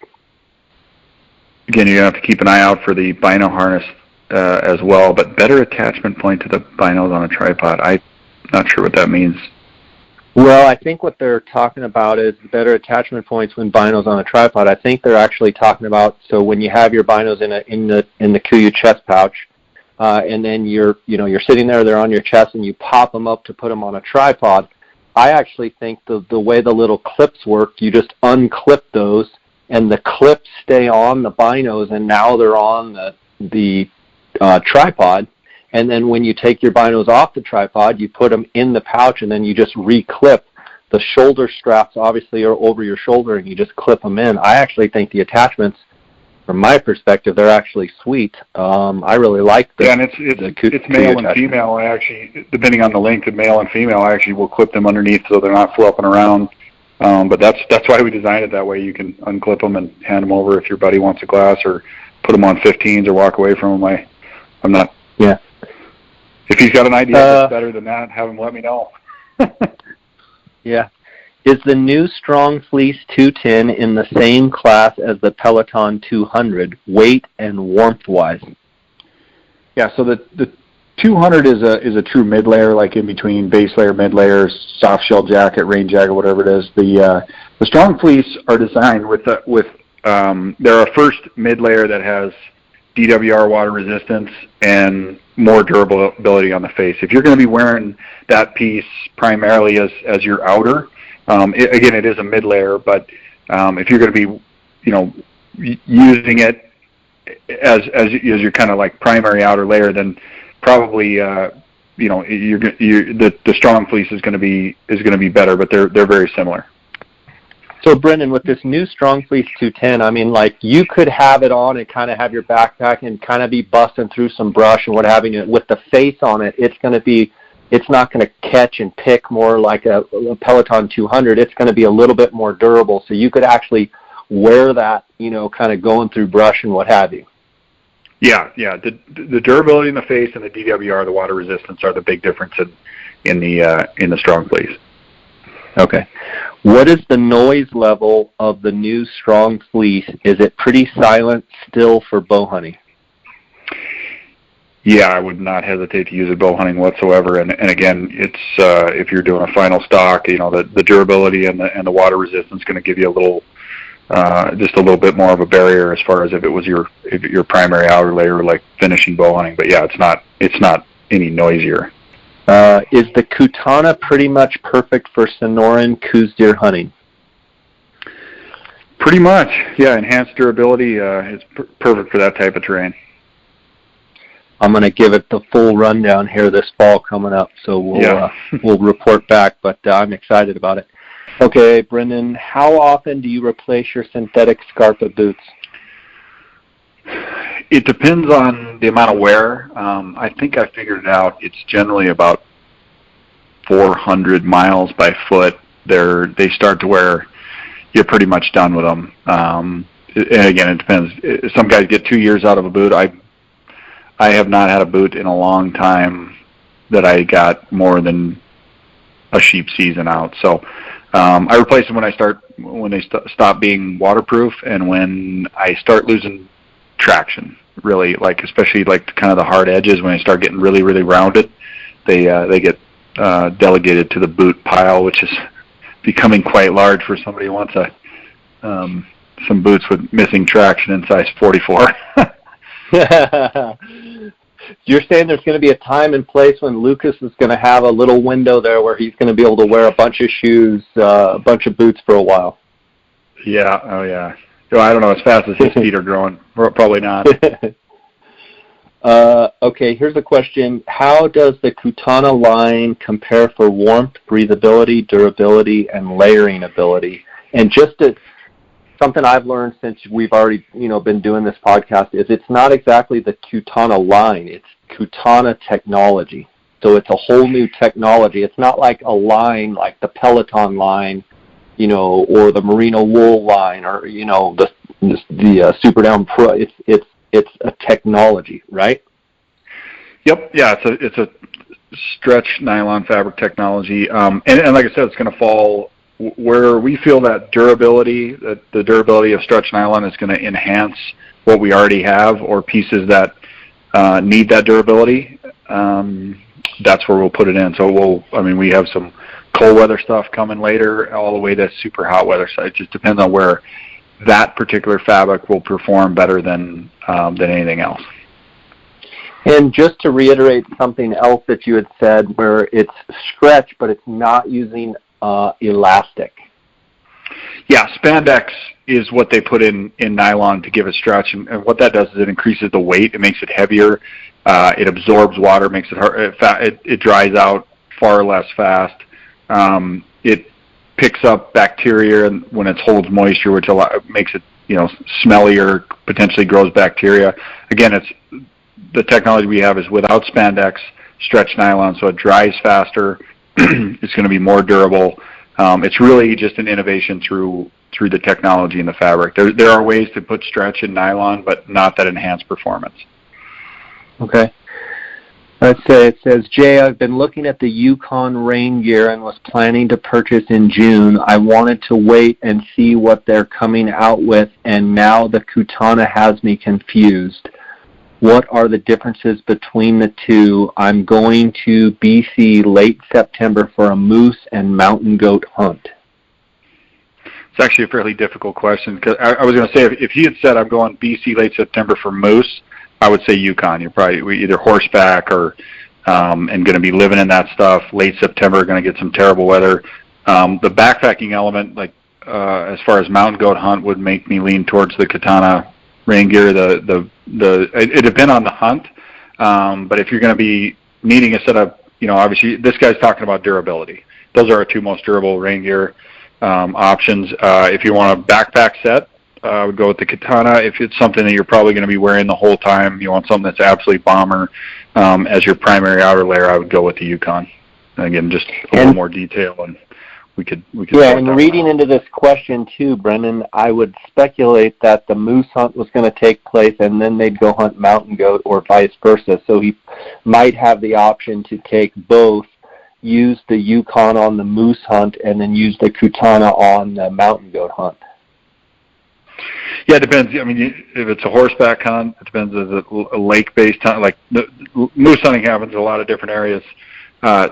Again, you're going to have to keep an eye out for the Bino harness as well, but better attachment point to the Binos on a tripod. I'm not sure what that means. Well, I think what they're talking about is better attachment points when Bino's on a tripod. I think they're actually talking about, so when you have your Binos in the KUIU chest pouch, and then you're sitting there, they're on your chest, and you pop them up to put them on a tripod. I actually think the way the little clips work, you just unclip those, and the clips stay on the Binos, and now they're on the tripod. And then when you take your Binos off the tripod, you put them in the pouch, and then you just re-clip. The shoulder straps obviously are over your shoulder, and you just clip them in. I actually think the attachments, from my perspective, they're actually sweet. I really like the and it's male and female. I actually, depending on the length of male and female, I actually will clip them underneath so they're not flopping around. But that's why we designed it that way. You can unclip them and hand them over if your buddy wants a glass, or put them on 15s or walk away from them. I'm not. Yeah. If he's got an idea that's better than that, have him let me know. Yeah. Is the new Strong Fleece 210 in the same class as the Peloton 200, weight and warmth-wise? Yeah, so the 200 is a true mid-layer, like in between base layer, mid-layer, soft shell jacket, rain jacket, whatever it is. The Strong Fleece are designed they're a first mid-layer that has DWR water resistance and more durability on the face. If you're going to be wearing that piece primarily as your outer, it is a mid layer, but if you're going to be, using it as your kind of like primary outer layer, then probably the Strong Fleece is going to be better, but they're very similar. So, Brendan, with this new Strong Fleece 210, I mean, like, you could have it on and kind of have your backpack and kind of be busting through some brush and what have you. With the face on it, it's not going to catch and pick more like a Peloton 200. It's going to be a little bit more durable. So you could actually wear that, kind of going through brush and what have you. Yeah. The durability in the face and the DWR, the water resistance, are the big difference in the Strong Fleece. Okay. What is the noise level of the new Strong Fleece? Is it pretty silent still for bow hunting? Yeah, I would not hesitate to use it bow hunting whatsoever. And again, it's if you're doing a final stock, the durability and the water resistance is going to give you just a little bit more of a barrier as far as if it was your primary outer layer, like finishing bow hunting. But yeah, it's not any noisier. Is the Kutana pretty much perfect for Sonoran Coues deer hunting? Pretty much, yeah. Enhanced durability is perfect for that type of terrain. I'm going to give it the full rundown here this fall coming up, so we'll report back, but I'm excited about it. Okay, Brendan, how often do you replace your synthetic Scarpa boots? It depends on the amount of wear. I think I figured it out. It's generally about 400 miles by foot. They start to wear. You're pretty much done with them. And again, it depends. Some guys get 2 years out of a boot. I have not had a boot in a long time that I got more than a sheep season out. So I replace them when they stop being waterproof, and when I start losing traction, really, like especially like kind of the hard edges, when they start getting really, really rounded, they get delegated to the boot pile, which is becoming quite large for somebody who wants some boots with missing traction in size 44. You're saying there's going to be a time and place when Lucas is going to have a little window there where he's going to be able to wear a bunch of shoes, a bunch of boots for a while. Yeah. Oh, yeah. So I don't know, as fast as his feet are growing. Probably not. Okay, here's a question. How does the Kutana line compare for warmth, breathability, durability, and layering ability? And something I've learned since we've already been doing this podcast is it's not exactly the Kutana line. It's Kutana technology. So it's a whole new technology. It's not like a line like the Peloton line, or the Merino wool line, or the Super Down Pro. It's a technology, right? Yep. Yeah. It's a stretch nylon fabric technology, and like I said, it's going to fall where we feel that durability, the durability of stretch nylon is going to enhance what we already have, or pieces that need that durability. That's where we'll put it in. So we have some cold weather stuff coming later, all the way to super hot weather. So it just depends on where that particular fabric will perform better than anything else. And just to reiterate something else that you had said, where it's stretch, but it's not using elastic. Yeah, spandex is what they put in nylon to give it stretch, and what that does is it increases the weight. It makes it heavier. It absorbs water, makes it hard. It dries out far less fast. It picks up bacteria when it holds moisture, which makes it smellier, potentially grows bacteria. Again, it's the technology we have is without spandex, stretch nylon, so it dries faster. It's going to be more durable. It's really just an innovation through the technology in the fabric. There are ways to put stretch in nylon, but not that enhanced performance. Okay. Let's say it says, Jay, I've been looking at the Yukon rain gear and was planning to purchase in June. I wanted to wait and see what they're coming out with, and now the Kutana has me confused. What are the differences between the two? I'm going to BC late September for a moose and mountain goat hunt. It's actually a fairly difficult question, because I was going to say, if he had said I'm going BC late September for moose, I would say Yukon. You're probably either horseback or and going to be living in that stuff. Late September, going to get some terrible weather. The backpacking element, like as far as mountain goat hunt, would make me lean towards the Kutana rain gear. It depends on the hunt, but if you're going to be needing a set of, obviously this guy's talking about durability. Those are our two most durable rain gear options. If you want a backpack set, I would go with the Kutana. If it's something that you're probably going to be wearing the whole time, you want something that's absolutely bomber as your primary outer layer, I would go with the Yukon. Again, just a little more detail, and we could. Yeah, and reading into this question too, Brendan, I would speculate that the moose hunt was going to take place, and then they'd go hunt mountain goat, or vice versa. So he might have the option to take both, use the Yukon on the moose hunt, and then use the Kutana on the mountain goat hunt. Yeah, it depends. I mean, if it's a horseback hunt, it depends. If it's a lake-based hunt, like moose hunting happens in a lot of different areas.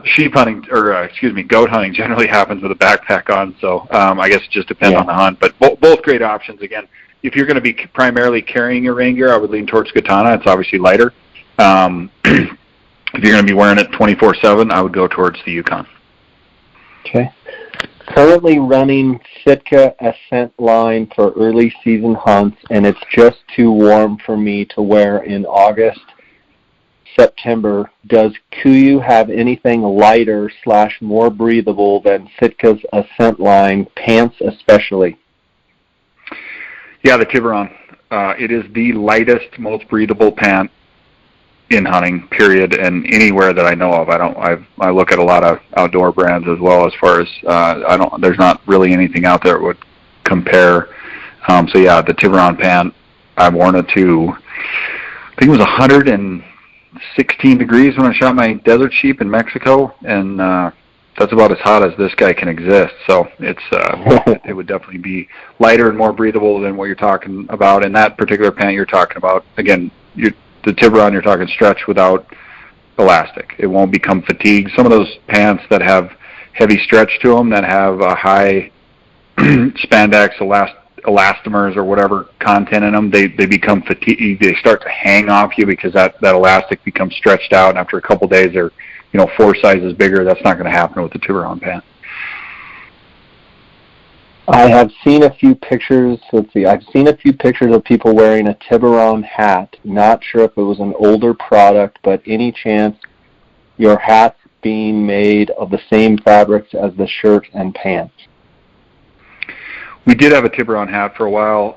Sheep hunting, or goat hunting generally happens with a backpack on. So I guess it just depends on the hunt. But both great options. Again, if you're going to be primarily carrying your rain gear, I would lean towards Kutana. It's obviously lighter. If you're going to be wearing it 24/7, I would go towards the Yukon. Okay. Currently running Sitka Ascent line for early season hunts, and it's just too warm for me to wear in August, September. Does KUIU have anything lighter / more breathable than Sitka's Ascent line, pants especially? Yeah, the Tiburon. It is the lightest, most breathable pant in hunting, period, and anywhere that I know of. I look at a lot of outdoor brands as well, as far as there's not really anything out there that would compare. So yeah, the Tiburon pant, I've worn it to, I think it was 116 degrees when I shot my desert sheep in Mexico, and that's about as hot as this guy can exist. So it's it would definitely be lighter and more breathable than what you're talking about. And that particular pant you're talking about, again, the Tiburon, you're talking stretch without elastic. It won't become fatigued. Some of those pants that have heavy stretch to them, that have a high spandex, elastomers, or whatever content in them, they become fatigued. They start to hang off you because that elastic becomes stretched out, and after a couple days they're 4 sizes bigger. That's not going to happen with the Tiburon pant. I have seen a few pictures. I've seen a few pictures of people wearing a Tiburon hat. Not sure if it was an older product, but any chance your hat's being made of the same fabrics as the shirt and pants? We did have a Tiburon hat for a while,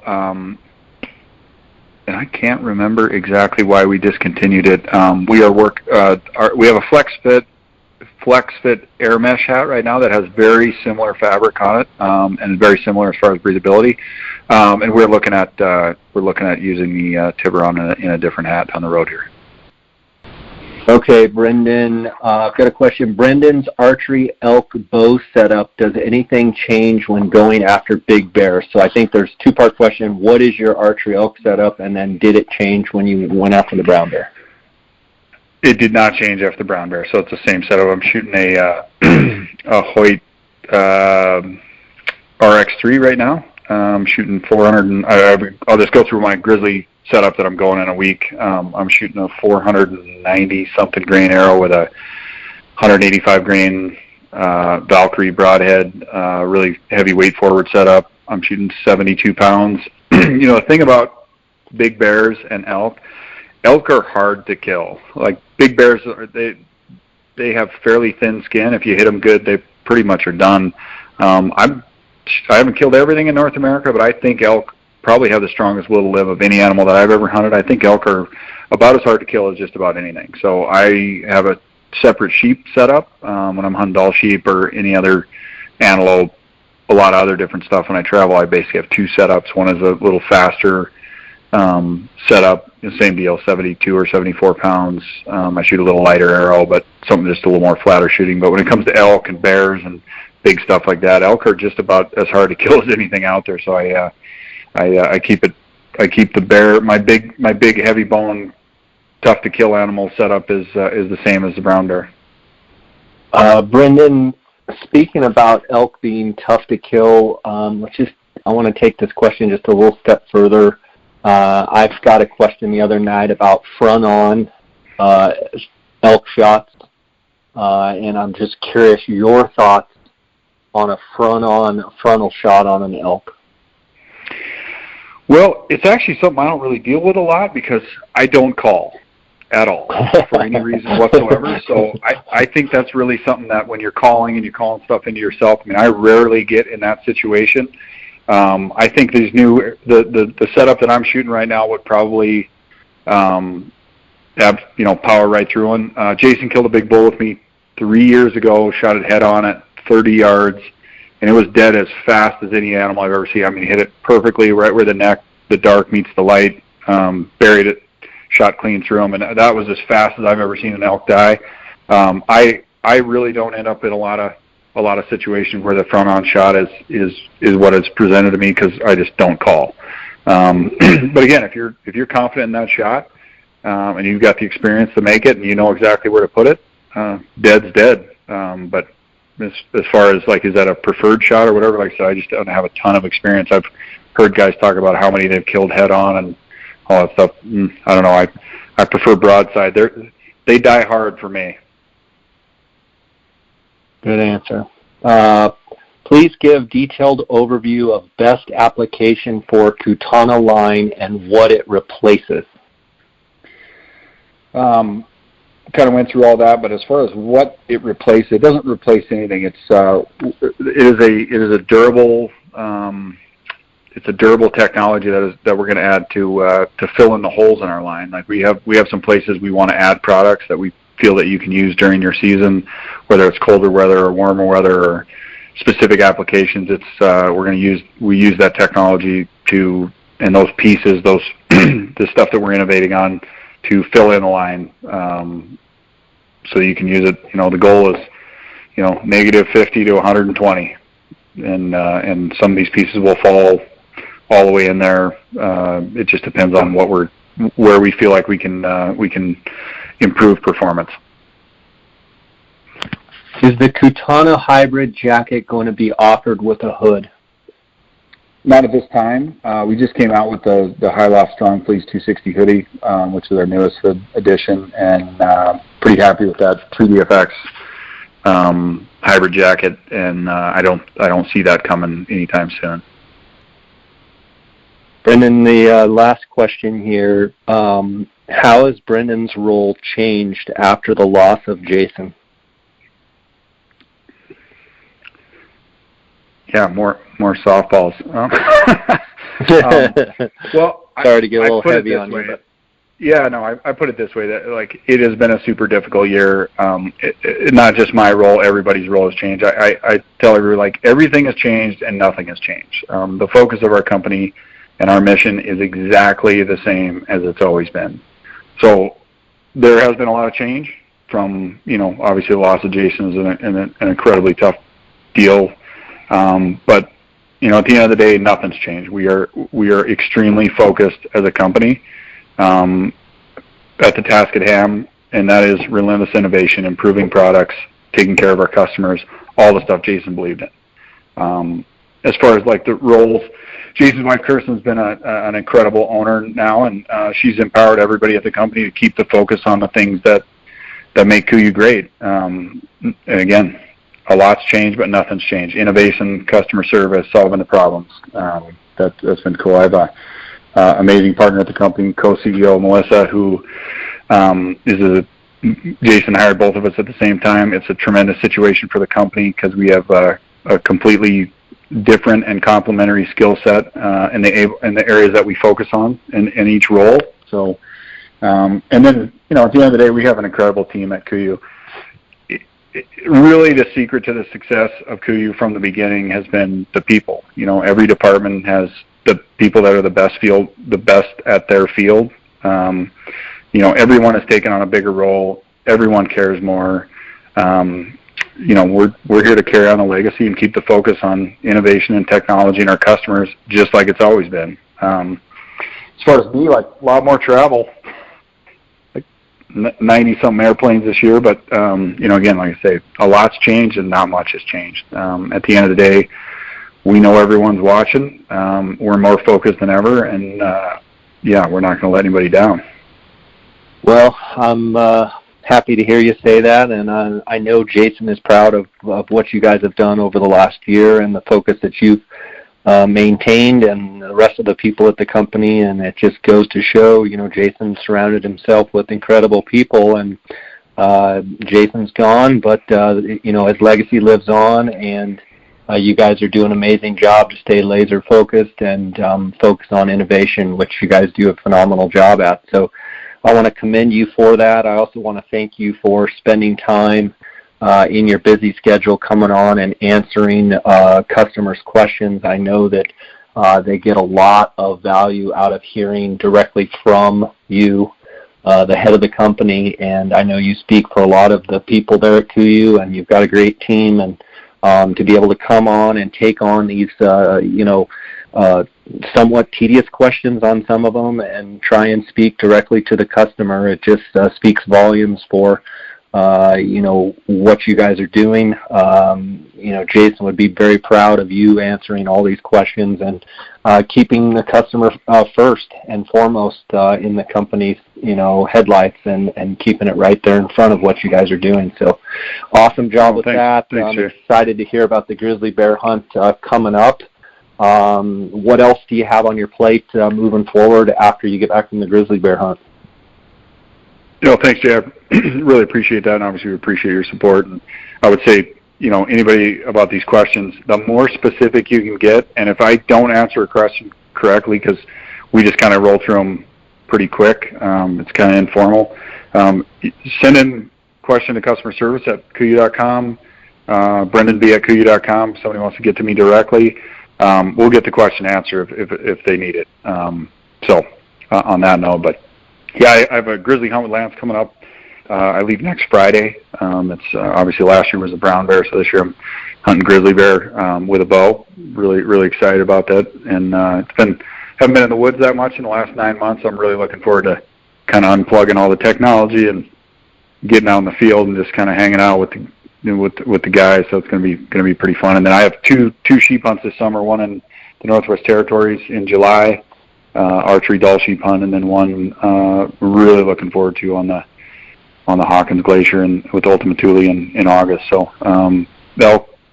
and I can't remember exactly why we discontinued it. We have a flex fit air mesh hat right now that has very similar fabric on it, and very similar as far as breathability. And we're looking at using the Tiburon in a different hat down the road here. Okay, Brendan, I've got a question. Brendan's archery elk bow setup, does anything change when going after big bears? So I think there's a 2-part question. What is your archery elk setup, and then did it change when you went after the brown bear? It did not change after the brown bear, so it's the same setup. I'm shooting a Hoyt RX3 right now. I'm shooting 400, and I'll just go through my grizzly setup that I'm going in a week. I'm shooting a 490 something grain arrow with a 185 grain Valkyrie broadhead, really heavy weight forward setup. I'm shooting 72 pounds. The thing about big bears and elk are hard to kill. Like big bears, they have fairly thin skin. If you hit them good, they pretty much are done. I haven't killed everything in North America, but I think elk probably have the strongest will to live of any animal that I've ever hunted. I think elk are about as hard to kill as just about anything. So I have a separate sheep setup when I'm hunting Dall sheep or any other antelope, a lot of other different stuff. When I travel, I basically have two setups. One is a little faster setup, same deal, 72 or 74 pounds. I shoot a little lighter arrow, but something just a little more flatter shooting. But when it comes to elk and bears and big stuff like that, elk are just about as hard to kill as anything out there. So I keep the bear, my big heavy bone, tough to kill animal setup is the same as the brown bear. Brendan, speaking about elk being tough to kill, I want to take this question just a little step further. I've got a question the other night about front-on elk shots, and I'm just curious your thoughts on a frontal shot on an elk. Well, it's actually something I don't really deal with a lot because I don't call at all for any reason whatsoever. So I think that's really something that when you're calling and you're calling stuff into yourself, I rarely get in that situation. I think these the setup that I'm shooting right now would probably have power right through one. Jason killed a big bull with me 3 years ago, shot it head on at 30 yards, and it was dead as fast as any animal I've ever seen. He hit it perfectly right where the dark meets the light, buried it, shot clean through him, and that was as fast as I've ever seen an elk die. I really don't end up in a lot of situations where the front-on shot is what is presented to me because I just don't call. But again, if you're confident in that shot and you've got the experience to make it and you know exactly where to put it, dead's dead. But as far as is that a preferred shot or whatever, like I said, I just don't have a ton of experience. I've heard guys talk about how many they've killed head on and all that stuff. I don't know. I prefer broadside. They die hard for me. Good answer. Please give detailed overview of best application for Kutana line and what it replaces. Kind of went through all that, but as far as what it replaces, it doesn't replace anything. It is a durable. It's a durable technology that we're going to add to fill in the holes in our line. Like we have some places we want to add products that we feel that you can use during your season, whether it's colder weather or warmer weather or specific applications. We use that technology and those pieces, the stuff that we're innovating on to fill in the line, so you can use it. The goal is, negative 50 to 120, and some of these pieces will fall all the way in there. It just depends on where we feel like we can improve performance. Is the Kutana hybrid jacket going to be offered with a hood? Not at this time. We just came out with the High Loft Strong Fleece 260 hoodie, which is our newest hood edition, and pretty happy with that 3DFX hybrid jacket, and I don't see that coming anytime soon. Brendan, the last question here. How has Brendan's role changed after the loss of Jason? Yeah, more softballs. Well, sorry to get a little heavy on you. But. Yeah, no, I put it this way, that it has been a super difficult year. Not just my role, everybody's role has changed. I tell everyone, everything has changed and nothing has changed. The focus of our company and our mission is exactly the same as it's always been. So there has been a lot of change from, obviously the loss of Jason is an incredibly tough deal. But at the end of the day, nothing's changed. We are extremely focused as a company at the task at hand. and that is relentless innovation, improving products, taking care of our customers, all the stuff Jason believed in. As far as like the roles, Jason's wife Kirsten's been an incredible owner now, and she's empowered everybody at the company to keep the focus on the things that make KUIU great. And again, a lot's changed, but nothing's changed. Innovation, customer service, solving the problems. That's been cool. I have a amazing partner at the company, co-CEO Melissa, who Jason hired both of us at the same time. It's a tremendous situation for the company because we have a completely different and complementary skill set in the areas that we focus on in each role. So, and then, at the end of the day, we have an incredible team at KUIU. Really, the secret to the success of KUIU from the beginning has been the people. Every department has the people that are the best at their field. Everyone has taken on a bigger role. Everyone cares more. We're here to carry on the legacy and keep the focus on innovation and technology and our customers, just like it's always been. As far as me, like a lot more travel, like 90-something airplanes this year. But again, like I say, a lot's changed and not much has changed. At the end of the day, we know everyone's watching. We're more focused than ever, and we're not going to let anybody down. Well, I'm happy to hear you say that, and I know Jason is proud of what you guys have done over the last year and the focus that you've maintained, and the rest of the people at the company. And it just goes to show, Jason surrounded himself with incredible people, and Jason's gone, but his legacy lives on, and you guys are doing an amazing job to stay laser focused and focus on innovation, which you guys do a phenomenal job at. So I want to commend you for that. I also want to thank you for spending time in your busy schedule coming on and answering customers' questions. I know that they get a lot of value out of hearing directly from you, the head of the company, and I know you speak for a lot of the people there at KUIU, and you've got a great team, and to be able to come on and take on these, somewhat tedious questions on some of them and try and speak directly to the customer. It just speaks volumes for, what you guys are doing. Jason would be very proud of you answering all these questions and keeping the customer first and foremost in the company's, headlights and keeping it right there in front of what you guys are doing. So awesome job with that. I'm excited to hear about the grizzly bear hunt coming up. What else do you have on your plate moving forward after you get back from the grizzly bear hunt? Thanks, Jay. I really appreciate that, and obviously we appreciate your support. And I would say, anybody about these questions, the more specific you can get, and if I don't answer a question correctly, because we just kind of roll through them pretty quick, it's kind of informal, send in question to customer service at KUIU.com, Brendan B at KUIU.com. If somebody wants to get to me directly, we'll get the question answered if they need it. On that note, but yeah, I have a grizzly hunt with Lance coming up. I leave next Friday. It's obviously last year was a brown bear, so this year I'm hunting grizzly bear with a bow. Really, really excited about that. And haven't been in the woods that much in the last 9 months. I'm really looking forward to kind of unplugging all the technology and getting out in the field and just kind of hanging out with the guys. So it's going to be pretty fun. And then I have two sheep hunts this summer. One in the Northwest Territories in July, archery Doll sheep hunt, and then one really looking forward to on the Hawkins Glacier and with Ultima Thule in August. So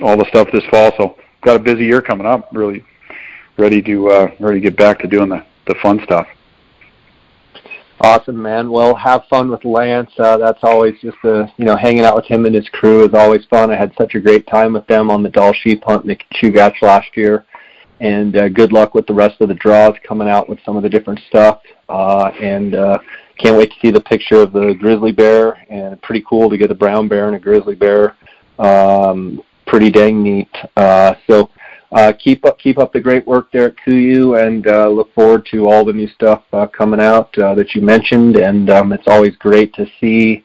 all the stuff this fall. So got a busy year coming up. Really ready to get back to doing the fun stuff. Awesome, man. Well, have fun with Lance. That's always just hanging out with him and his crew is always fun. I had such a great time with them on the Doll sheep hunt in the Chugach last year. And good luck with the rest of the draws coming out with some of the different stuff. And can't wait to see the picture of the grizzly bear, and pretty cool to get a brown bear and a grizzly bear. Pretty dang neat. So keep up the great work there at KUIU, and look forward to all the new stuff coming out that you mentioned. And it's always great to see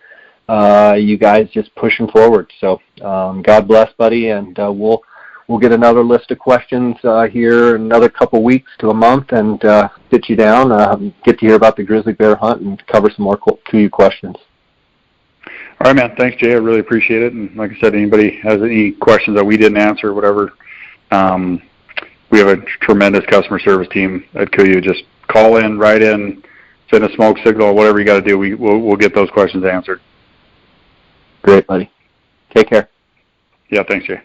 you guys just pushing forward. So God bless, buddy, and we'll get another list of questions here in another couple weeks to a month, and sit you down, get to hear about the grizzly bear hunt, and cover some more KUIU questions. All right, man. Thanks, Jay. I really appreciate it. And like I said, anybody has any questions that we didn't answer or whatever, we have a tremendous customer service team at KUIU. Just call in, write in, send a smoke signal, whatever you got to do. We'll get those questions answered. Great, buddy. Take care. Yeah, thanks, Jay.